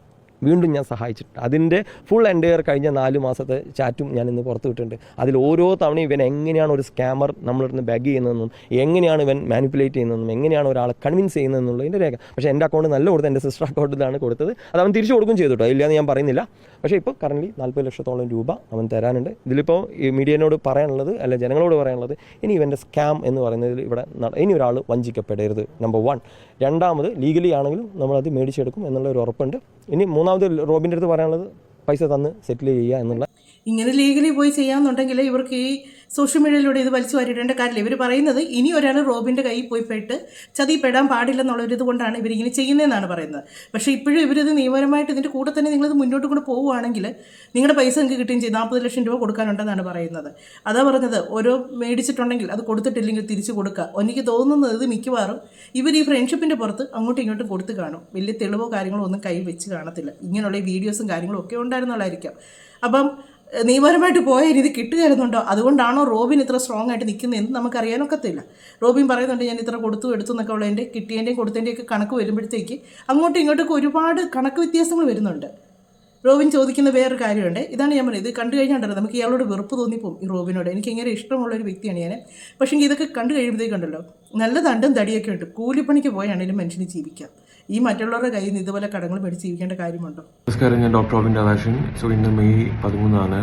വീണ്ടും ഞാൻ സഹായിച്ചിട്ടുണ്ട്. അതിൻ്റെ ഫുൾ എൻറ്റയർ കഴിഞ്ഞ 4 മാസത്തെ ചാറ്റും ഞാൻ ഇന്ന് പുറത്ത് വിട്ടിട്ടുണ്ട്. അതിൽ ഓരോ തവണയും ഇവൻ എങ്ങനെയാണ് ഒരു സ്കാമർ നമ്മളിരുന്ന് ബാഗ് ചെയ്യുന്നതെന്നും എങ്ങനെയാണ് ഇവൻ മാനിപ്പുലേറ്റ് ചെയ്യുന്നതെന്നും എങ്ങനെയാണ് ഒരാളെ കൺവിൻസ് ചെയ്യുന്നതെന്നുള്ളതിൻ്റെ രേഖ. പക്ഷേ എൻ്റെ അക്കൗണ്ട് നല്ല കൊടുത്തത്, എൻ്റെ സിസ്റ്റർ അക്കൗണ്ടിലാണ് കൊടുത്തത്. അത് അവൻ തിരിച്ചു കൊടുക്കും ചെയ്തു കേട്ടോ, ഇല്ലയെന്ന് ഞാൻ പറയുന്നില്ല. പക്ഷേ ഇപ്പോൾ കറൻ്റ് 40 ലക്ഷത്തോളം രൂപ അവൻ തരാനുണ്ട്. ഇതിലിപ്പോൾ ഈ മീഡിയനോട് പറയാനുള്ളത്, അല്ല ജനങ്ങളോട് പറയാനുള്ളത്, ഇനി ഇവൻ്റെ സ്കാം എന്ന് പറയുന്നതിൽ ഇവിടെ ഇനി ഒരാൾ വഞ്ചിക്കപ്പെടരുത്, നമ്പർ 1. രണ്ടാമത് ലീഗലി ആണെങ്കിലും നമ്മളത് മേടിച്ചെടുക്കും എന്നുള്ള ഒരു ഉറപ്പുണ്ട്. ഇനി മൂന്നാമത് റോബിൻ്റെ അടുത്ത് പറയാനുള്ളത് പൈസ തന്ന് സെറ്റിൽ ചെയ്യുക എന്നുള്ള. ഇങ്ങനെ ലീഗലി പോയി ചെയ്യാമെന്നുണ്ടെങ്കിൽ ഇവർക്ക് ഈ സോഷ്യൽ മീഡിയയിലൂടെ ഇത് വലിച്ചു വാരിടേണ്ട കാര്യമില്ല. ഇവർ പറയുന്നത് ഇനി ഒരാൾ റോബിൻ്റെ കയ്യിൽ പോയി പെട്ട് ചതിപ്പെടാൻ പാടില്ലെന്നുള്ളൊരിത് കൊണ്ടാണ് ഇവരിങ്ങനെ ചെയ്യുന്നതെന്നാണ് പറയുന്നത്. പക്ഷേ ഇപ്പോഴും ഇവരിത് നിയമപരമായിട്ട് ഇതിൻ്റെ കൂടെ തന്നെ നിങ്ങളിത് മുന്നോട്ട് കൊണ്ട് പോവുകയാണെങ്കിൽ നിങ്ങളുടെ പൈസ നിങ്ങൾക്ക് കിട്ടുകയും ചെയ്യും. 40 ലക്ഷം രൂപ കൊടുക്കാനുണ്ടെന്നാണ് പറയുന്നത്. അതാ പറഞ്ഞത്, ഓരോ മേടിച്ചിട്ടുണ്ടെങ്കിൽ അത് കൊടുത്തിട്ടില്ലെങ്കിൽ തിരിച്ചു കൊടുക്കുക. എനിക്ക് തോന്നുന്നത് ഇത് മിക്കവാറും ഇവർ ഈ ഫ്രണ്ട്ഷിപ്പിൻ്റെ പുറത്ത് അങ്ങോട്ടും ഇങ്ങോട്ടും കൊടുത്ത് കാണും. വലിയ തെളിവോ കാര്യങ്ങളോ ഒന്നും കയ്യിൽ വെച്ച് കാണത്തില്ല. ഇങ്ങനെയുള്ള ഈ വീഡിയോസും കാര്യങ്ങളും ഒക്കെ ഉണ്ടായിരുന്നുള്ളതായിരിക്കാം. അപ്പം നിയമപരമായിട്ട് പോയാൽ ഇത് കിട്ടുകയായിരുന്നുണ്ടോ, അതുകൊണ്ടാണോ റോബിൻ ഇത്ര സ്ട്രോങ് ആയിട്ട് നിൽക്കുന്നതെന്ന് നമുക്കറിയാനൊക്കത്തില്ല. റോബിൻ പറയുന്നുണ്ട് ഞാൻ ഇത്ര കൊടുത്തു എടുത്തു എന്നൊക്കെ ഉള്ളതിൻ്റെ കിട്ടിയതിൻ്റെയും കൊടുത്തതിൻ്റെയൊക്കെ കണക്ക് വരുമ്പോഴത്തേക്ക് അങ്ങോട്ടും ഇങ്ങോട്ടൊക്കെ ഒരുപാട് കണക്ക് വ്യത്യാസങ്ങൾ വരുന്നുണ്ട്. റോബിൻ ചോദിക്കുന്ന വേറൊരു കാര്യമുണ്ട്. ഇതാണ് ഞാൻ പറയുന്നത്, ഇത് കണ്ടു കഴിഞ്ഞാൽ നമുക്ക് ഇയാളോട് വെറുപ്പ് തോന്നിപ്പോവും. ഈ റോബിനോട് എനിക്ക് ഇങ്ങനെ ഇഷ്ടമുള്ളൊരു വ്യക്തിയാണ് ഞാൻ. പക്ഷേ ഇതൊക്കെ കണ്ടു കഴിയുമ്പോഴത്തേക്കുണ്ടല്ലോ നല്ല തണ്ടും തടിയൊക്കെ ഉണ്ട്. കൂലിപ്പണിക്ക് പോയാണെങ്കിലും മനുഷ്യന് ജീവിക്കാം. ഈ മറ്റുള്ളവരുടെ കയ്യിൽ നിന്ന് ഇതുപോലെ കടങ്ങൾ മേടിച്ച് ജീവിക്കേണ്ട കാര്യമുണ്ടോ? നമസ്കാരം, ഞാൻ ഡോക്ടർ റോബിൻ രാധാകൃഷ്ണൻ. സോ ഇന്ന് മെയ് 13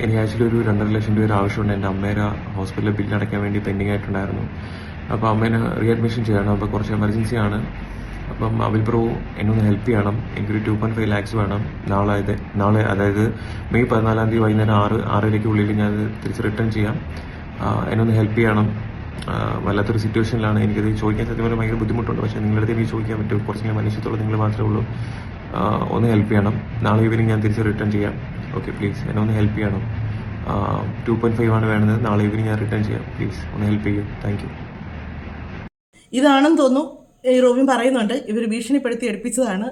എനിക്ക് ആക്ച്വലി ഒരു 2.5 ലക്ഷം രൂപ ആവശ്യമുണ്ട്. എൻ്റെ അമ്മേരെ ഹോസ്പിറ്റലിൽ ബില്ല് അടയ്ക്കാൻ വേണ്ടി പെൻഡിങ് ആയിട്ടുണ്ടായിരുന്നു. അപ്പോൾ അമ്മേനെ റീഅഡ്മിഷൻ ചെയ്യണം. അപ്പോൾ കുറച്ച് എമർജൻസി ആണ്. അപ്പം അവിൽ ബ്രോ എന്നെ ഒന്ന് ഹെൽപ്പ് ചെയ്യണം. എനിക്കൊരു 2.5 ലാക്സ് വേണം. നാളെ അതായത് മെയ് 14 വൈകുന്നേരം 6:30 ഞാൻ തിരിച്ച് റിട്ടേൺ ചെയ്യാം. എന്നെ ഒന്ന് ഹെൽപ്പ് ചെയ്യണം. വല്ലാത്തൊരു സിറ്റുവേഷനിലാണ്. എനിക്കത് ചോദിക്കാൻ സത്യം പറഞ്ഞാൽ ഭയങ്കര ബുദ്ധിമുട്ടുണ്ട്. പക്ഷേ നിങ്ങളുടെ അടുത്ത് എനിക്ക് ചോദിക്കാൻ പറ്റും. കുറച്ച് മനുഷ്യത്തോളം നിങ്ങൾ മാത്രമേ ഉള്ളൂ. ഒന്ന് ഹെൽപ്പ് ചെയ്യണം. നാളെ ഈവനിങ് ഞാൻ തിരിച്ച് റിട്ടേൺ ചെയ്യാം. ഓക്കെ, പ്ലീസ് എന്നെ ഒന്ന് ഹെൽപ്പ് ചെയ്യണം. 2.5 ആണ് വേണ്ടത്. നാളെ ഈവനിങ് ഞാൻ റിട്ടേൺ ചെയ്യാം. പ്ലീസ് ഒന്ന് ഹെൽപ്പ് ചെയ്യൂ. Thank you. ഇതാണെന്ന് തോന്നുന്നു ഈ റോബിൻ പറയുന്നുണ്ട് ഇവർ ഭീഷണിപ്പെടുത്തി എടുപ്പിച്ചതാണ്,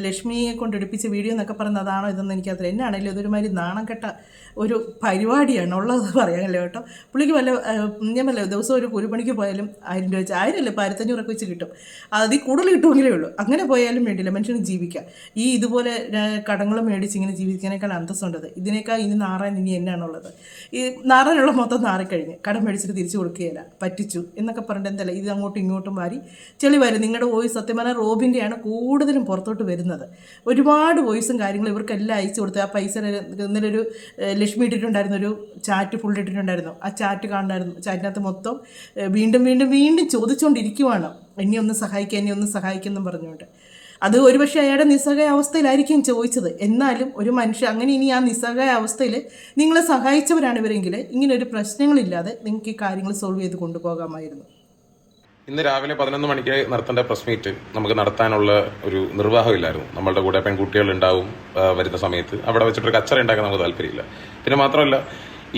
ലക്ഷ്മിയെ കൊണ്ട് എടുപ്പിച്ച വീഡിയോ എന്നൊക്കെ പറയുന്നത് അതാണോ ഇതെന്ന് എനിക്കറിയില്ല. എന്നാണെങ്കിലും ഇതൊരുമാതിരി നാണം കെട്ട ഒരു പരിപാടിയാണ് ഉള്ളത് പറയാനല്ലോ കേട്ടോ. പുള്ളിക്ക് ഞാൻ ദിവസം ഒരു കൂലിപ്പണിക്ക് പോയാലും 1000 രൂപ വെച്ച് 1000 അല്ല, ഇപ്പോൾ 1500 വെച്ച് കിട്ടും. അതിൽ കൂടുതൽ കിട്ടുമെങ്കിലേ ഉള്ളൂ. അങ്ങനെ പോയാലും വേണ്ടില്ല, മനുഷ്യന് ജീവിക്കാം. ഈ ഇതുപോലെ കടങ്ങളും മേടിച്ച് ഇങ്ങനെ ജീവിക്കാനേക്കാൾ അന്തസ്സുണ്ടത്. ഇതിനേക്കാൾ ഇനി നാറാൻ ഇനി എന്നാണുള്ളത്? ഈ നാറാനുള്ള മൊത്തം നാറിക്കഴിഞ്ഞ് കടം മേടിച്ചിട്ട് തിരിച്ചു കൊടുക്കുകയില്ല, പറ്റിച്ചു എന്നൊക്കെ പറഞ്ഞിട്ട് എന്തല്ല ഇത് അങ്ങോട്ടും ഇങ്ങോട്ടും വാരി ചെളി വരും. നിങ്ങളുടെ വോയിസ് സത്യം പറഞ്ഞാൽ റോബിൻ്റെയാണ് കൂടുതലും പുറത്തോട്ട് വരുന്നത്. ഒരുപാട് വോയിസും കാര്യങ്ങളും ഇവർക്കെല്ലാം അയച്ചു കൊടുത്ത് ആ പൈസ ഇന്നലെ ഒരു ലക്ഷ്മി ഇട്ടിട്ടുണ്ടായിരുന്നു, ഒരു ചാറ്റ് ഫുൾ ഇട്ടിട്ടുണ്ടായിരുന്നു. ആ ചാറ്റ് കാണുമായിരുന്നു. ചാറ്റിനകത്ത് മൊത്തം വീണ്ടും വീണ്ടും വീണ്ടും ചോദിച്ചുകൊണ്ടിരിക്കുവാണ്, എന്നെ ഒന്ന് സഹായിക്കുക, എന്നെ ഒന്ന് സഹായിക്കുമെന്നും പറഞ്ഞുകൊണ്ട്. അത് ഒരുപക്ഷെ അയാളുടെ നിസ്സഹായ അവസ്ഥയിലായിരിക്കും ചോദിച്ചത്. എന്നാലും ഒരു മനുഷ്യൻ അങ്ങനെ ഇനി ആ നിസ്സഹായ അവസ്ഥയിൽ നിങ്ങളെ സഹായിച്ചവരാണ് ഇവരെങ്കിൽ ഇങ്ങനെ ഒരു പ്രശ്നങ്ങളില്ലാതെ നിങ്ങൾക്ക് ഈ കാര്യങ്ങൾ സോൾവ് ചെയ്ത് കൊണ്ടുപോകാമായിരുന്നു. ഇന്ന് രാവിലെ 11 മണിക്ക് നടത്തേണ്ട പ്രസ് മീറ്റ് നമുക്ക് നടത്താനുള്ള ഒരു നിർവാഹമില്ലായിരുന്നു. നമ്മളുടെ കൂടെ പെൺകുട്ടികൾ ഉണ്ടാവും വരുന്ന സമയത്ത്. അവിടെ വെച്ചിട്ടൊരു കച്ചറ ഉണ്ടാക്കാൻ നമുക്ക് താല്പര്യമില്ല. പിന്നെ മാത്രമല്ല,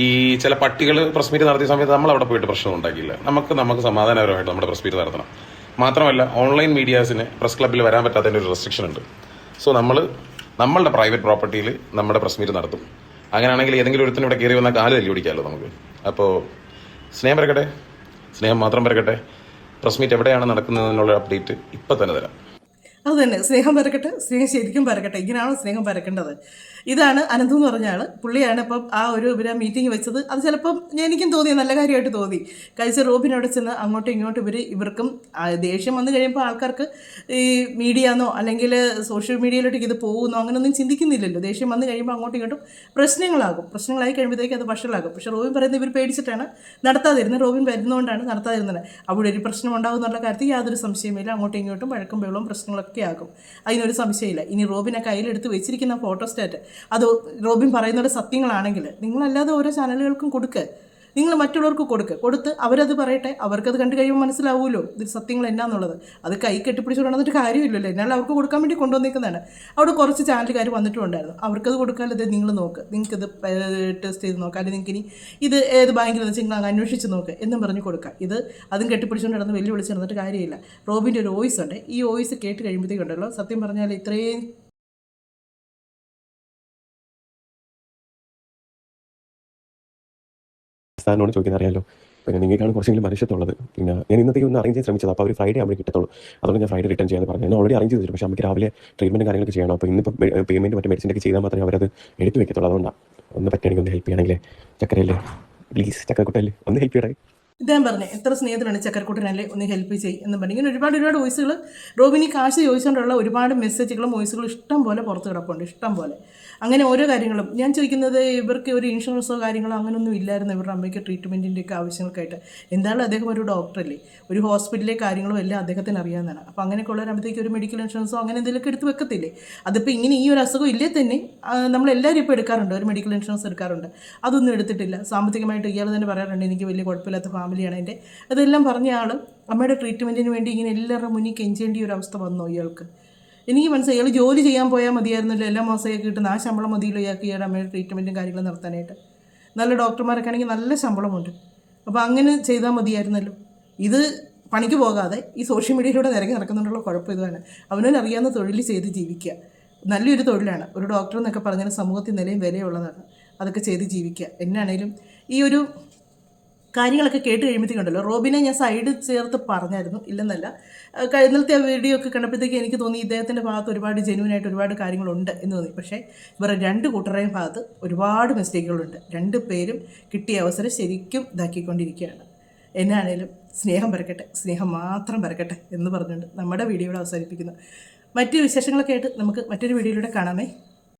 ഈ ചില പട്ടികൾ പ്രസ് മീറ്റ് നടത്തിയ സമയത്ത് നമ്മൾ അവിടെ പോയിട്ട് പ്രശ്നം ഉണ്ടാക്കിയില്ല. നമുക്ക് സമാധാനപരമായിട്ട് നമ്മുടെ പ്രസ് മീറ്റ് നടത്തണം. മാത്രമല്ല, ഓൺലൈൻ മീഡിയാസിന് പ്രസ് ക്ലബ്ബിൽ വരാൻ പറ്റാത്തതിൻ്റെ ഒരു റെസ്ട്രിക്ഷൻ ഉണ്ട്. സോ നമ്മളുടെ പ്രൈവറ്റ് പ്രോപ്പർട്ടിയിൽ നമ്മുടെ പ്രസ് മീറ്റ് നടത്തും. അങ്ങനെയാണെങ്കിൽ ഏതെങ്കിലും ഒരുത്തിന് ഇവിടെ കയറി വന്നാൽ കാല് തല്ലി ഓടിക്കാമല്ലോ നമുക്ക്. അപ്പോൾ സ്നേഹം പരക്കട്ടെ, സ്നേഹം മാത്രം പരക്കട്ടെ. പ്രസ് മീറ്റ് എവിടെയാണ് നടക്കുന്നതെന്നുള്ള അപ്ഡേറ്റ് ഇപ്പം തന്നെ തരാം. അത് തന്നെ, സ്നേഹം പരക്കട്ടെ, സ്നേഹം ശരിക്കും പരക്കട്ടെ. ഇങ്ങനെയാണോ സ്നേഹം പരക്കേണ്ടത്? ഇതാണ് അനന്തു എന്ന് പറഞ്ഞ ആൾ. പുള്ളിയാണ് ഇപ്പം ആ ഒരു ഇവർ മീറ്റിംഗ് വെച്ചത്. അത് ചിലപ്പം എനിക്കും തോന്നി, നല്ല കാര്യമായിട്ട് തോന്നി. കഴിച്ച റോബിനോട് ചെന്ന് അങ്ങോട്ടും ഇങ്ങോട്ടും ഇവർക്കും ദേഷ്യം വന്നു കഴിയുമ്പോൾ ആൾക്കാർക്ക് ഈ മീഡിയ എന്നോ അല്ലെങ്കിൽ സോഷ്യൽ മീഡിയയിലോട്ട് ഇത് പോകുന്നോ അങ്ങനെയൊന്നും ചിന്തിക്കുന്നില്ലല്ലോ. ദേഷ്യം വന്നു കഴിയുമ്പോൾ അങ്ങോട്ടും ഇങ്ങോട്ടും പ്രശ്നങ്ങളായി കഴിയുമ്പോഴത്തേക്ക് അത് വഷളാകും. പക്ഷേ റോബിൻ പറയുന്നത് ഇവർ പേടിച്ചിട്ടാണ് നടത്താതിരുന്നത്. റോബിൻ വരുന്നതുകൊണ്ടാണ് നടത്താതിരുന്നത്. അവിടെ ഒരു പ്രശ്നം ഉണ്ടാകും എന്നുള്ള കാര്യത്തിൽ യാതൊരു സംശയമില്ല. അങ്ങോട്ടും ഇങ്ങോട്ടും വഴക്കും ബഹളവും പ്രശ്നങ്ങളൊക്കെ ആകും. അതിനൊരു സംശയമില്ല. ഇനി റോബിനെ കയ്യിലെടുത്ത് വെച്ചിരിക്കുന്ന ഫോട്ടോസ്റ്റാറ്റ് അത് റോബിൻ പറയുന്നത് സത്യങ്ങളാണെങ്കിൽ നിങ്ങളല്ലാതെ ഓരോ ചാനലുകൾക്കും നിങ്ങൾ മറ്റുള്ളവർക്ക് കൊടുത്ത് അവരത് പറയട്ടെ. അവർക്കത് കണ്ടു കഴിയുമ്പോൾ മനസ്സിലാവുമല്ലോ ഇത് സത്യങ്ങൾ എന്നാന്നുള്ളത്. അത് കൈ കെട്ടിപ്പിടിച്ച് കൊണ്ടുവന്നിട്ട് കാര്യമില്ലല്ലോ. എന്നാൽ അവർക്ക് കൊടുക്കാൻ വേണ്ടി കൊണ്ടുവന്നിരിക്കുന്നതാണ്. അവിടെ കുറച്ച് ചാനലുകാർ വന്നിട്ടുണ്ടായിരുന്നു. അവർക്കത് കൊടുക്കാതെ നിങ്ങൾ നോക്ക്, നിങ്ങൾക്കിത് ടെസ്റ്റ് ചെയ്ത് നോക്കാം, അല്ലെങ്കിൽ നിങ്ങൾക്ക് ഇനി ഇത് ഏത് ബാങ്കിൽ വെച്ച് നിങ്ങൾ അന്വേഷിച്ച് നോക്ക് എന്നും പറഞ്ഞ് കൊടുക്കാം. ഇത് അതും കെട്ടിപ്പിടിച്ചുകൊണ്ട് നടന്ന് വെല്ലുവിളിച്ച് നടന്നിട്ട് കാര്യമില്ല. റോബിൻ്റെ ഒരു വോയിസ് ഉണ്ട്. ഈ വോയിസ് കേട്ട് കഴിയുമ്പോഴത്തേക്കുണ്ടല്ലോ സത്യം പറഞ്ഞാൽ ഇത്രയും സ്ഥാനോട് ചോദിക്കുന്നത് അറിയാലോ. പിന്നെ നിങ്ങൾക്കാണ് കുറച്ചെങ്കിലും മനുഷ്യത്തുള്ളത്. പിന്നെ ഞാൻ ഇന്നത്തേക്ക് ഒന്ന് അറേഞ്ച് ചെയ്യാൻ ശ്രമിച്ചത്. അപ്പോൾ അവർ ഫ്രൈഡേ ആകുമ്പോൾ കിട്ടത്തുള്ളൂ. അതുകൊണ്ട് ഞാൻ ഫ്രൈഡേ റിട്ടേൺ ചെയ്യാൻ പറഞ്ഞു. ഞാൻ ഓൾറെഡി അറേഞ്ച് ചെയ്തിട്ട്, പക്ഷേ അമ്മയ്ക്ക് രാവിലെ ട്രീറ്റ്മെൻറ്റ് കാര്യങ്ങളൊക്കെ ചെയ്യണം. അപ്പോൾ ഇന്നിപ്പോൾ പേയ്മെൻറ്റ് മറ്റേ മെഡിസിനൊക്കെ ചെയ്താൽ മാത്രമേ അവരത് എടുത്ത് വെക്കത്തുള്ളൂ. അതുകൊണ്ടാണ് ഒന്ന് പറ്റുകയാണെങ്കിൽ ഒന്ന് ഹെൽപ്പ് ചെയ്യണമെങ്കിലേ. ചക്കരയല്ലേ, പ്ലീസ് ചക്കരക്കുട്ടല്ലേ, ഒന്ന് ഹെൽപ്പ് ചെയ്യണേ. ഇദ്ദേഹം പറഞ്ഞു എത്ര സ്നേഹത്തിലാണ് ചക്കരക്കുട്ടനല്ലേ ഒന്ന് ഹെൽപ്പ് ചെയ്യും എന്ന് പറഞ്ഞു. ഇങ്ങനെ ഒരുപാട് വോയിസുകൾ റോബിനി കാശ് ചോദിച്ചുകൊണ്ടുള്ള ഒരുപാട് മെസ്സേജുകളും വോയിസുകളും ഇഷ്ടം പോലെ പുറത്ത് കിടപ്പുണ്ട്, ഇഷ്ടം പോലെ. അങ്ങനെ ഓരോ കാര്യങ്ങളും ഞാൻ ചോദിക്കുന്നത്, ഇവർക്ക് ഒരു ഇൻഷുറൻസോ കാര്യങ്ങളോ അങ്ങനെയൊന്നും ഇല്ലായിരുന്നു ഇവരുടെ അമ്മയ്ക്ക് ട്രീറ്റ്മെൻറ്റിൻ്റെയൊക്കെ ആവശ്യങ്ങൾക്കായിട്ട്. എന്തായാലും അദ്ദേഹം ഒരു ഡോക്ടറല്ലേ, ഒരു ഹോസ്പിറ്റലിലെ കാര്യങ്ങളും എല്ലാം അദ്ദേഹത്തിന് അറിയാവുന്നതാണ്. അപ്പോൾ അങ്ങനെയൊക്കെ ഉള്ളവരാകുമ്പോഴത്തേക്ക് ഒരു മെഡിക്കൽ ഇൻഷുറൻസോ അങ്ങനെ എന്തെങ്കിലുമൊക്കെ എടുത്ത് വെക്കത്തില്ലേ? അതിപ്പോൾ ഇങ്ങനെ ഈ ഒരു അസുഖം ഇല്ലേ തന്നെ നമ്മളെല്ലാവരും ഇപ്പോൾ എടുക്കാറുണ്ട്, ഒരു മെഡിക്കൽ ഇൻഷുറൻസ് എടുക്കാറുണ്ട്. അതൊന്നും എടുത്തിട്ടില്ല. സാമ്പത്തികമായിട്ട് ഇയാൾ തന്നെ പറയാറുണ്ട് എനിക്ക് വലിയ കുഴപ്പമില്ലാത്ത ഫാമിലിയാണ് എൻ്റെ. അതെല്ലാം പറഞ്ഞ ആൾ അമ്മയുടെ ട്രീറ്റ്മെൻറ്റിന് വേണ്ടി ഇങ്ങനെ എല്ലാവരുടെ മുന്നിൽ കെഞ്ചേണ്ട ഒരു അവസ്ഥ വന്നോ ഇയാൾക്ക്? എനിക്ക് മനസ്സിലായി. ഇയാൾ ജോലി ചെയ്യാൻ പോയാൽ മതിയായിരുന്നല്ലോ, എല്ലാ മാസമൊക്കെ കിട്ടുന്ന ആ ശമ്പളം മതിയല്ലോ ഇയാൾക്ക് ഇയാളുടെ അമ്മയുടെ ട്രീറ്റ്മെൻറ്റും കാര്യങ്ങളും നടത്താനായിട്ട്. നല്ല ഡോക്ടർമാരൊക്കെ ആണെങ്കിൽ നല്ല ശമ്പളമുണ്ട്. അപ്പോൾ അങ്ങനെ ചെയ്താൽ മതിയായിരുന്നല്ലോ. ഇത് പണിക്ക് പോകാതെ ഈ സോഷ്യൽ മീഡിയയിലൂടെ നിരങ്ങി നടക്കുന്നുണ്ടുള്ള കുഴപ്പം ഇതാണ്. അവനറിയാവുന്ന തൊഴിൽ ചെയ്ത് ജീവിക്കുക നല്ലൊരു തൊഴിലാണ്. ഒരു ഡോക്ടർ എന്നൊക്കെ പറഞ്ഞാൽ സമൂഹത്തിൽ നിലയും വിലയുള്ളതാണ്. അതൊക്കെ ചെയ്ത് ജീവിക്കുക. എന്നാണേലും ഈ ഒരു കാര്യങ്ങളൊക്കെ കേട്ട് കഴിയുമ്പോഴത്തേക്കുണ്ടല്ലോ, റോബിനെ ഞാൻ സൈഡ് ചേർത്ത് പറഞ്ഞായിരുന്നു, ഇല്ലെന്നല്ല. ഇന്നലത്തെ ആ വീഡിയോ ഒക്കെ കണ്ടപ്പോഴത്തേക്ക് എനിക്ക് തോന്നി ഇദ്ദേഹത്തിൻ്റെ ഭാഗത്ത് ഒരുപാട് ജെന്യൂനായിട്ട് ഒരുപാട് കാര്യങ്ങളുണ്ട് എന്ന് തോന്നി. പക്ഷേ ഇവരുടെ രണ്ട് കൂട്ടരുടെയും ഭാഗത്ത് ഒരുപാട് മിസ്റ്റേക്കുകളുണ്ട്. രണ്ട് പേരും കിട്ടിയ അവസരം ശരിക്കും ഇതാക്കിക്കൊണ്ടിരിക്കുകയാണ്. എന്നാണേലും സ്നേഹം പരക്കട്ടെ, സ്നേഹം മാത്രം പരക്കട്ടെ എന്ന് പറഞ്ഞുകൊണ്ട് നമ്മുടെ വീഡിയോയുടെ അവസാനിപ്പിക്കുന്നു. മറ്റു വിശേഷങ്ങളൊക്കെ ആയിട്ട് നമുക്ക് മറ്റൊരു വീഡിയോയിലൂടെ കാണാമേ.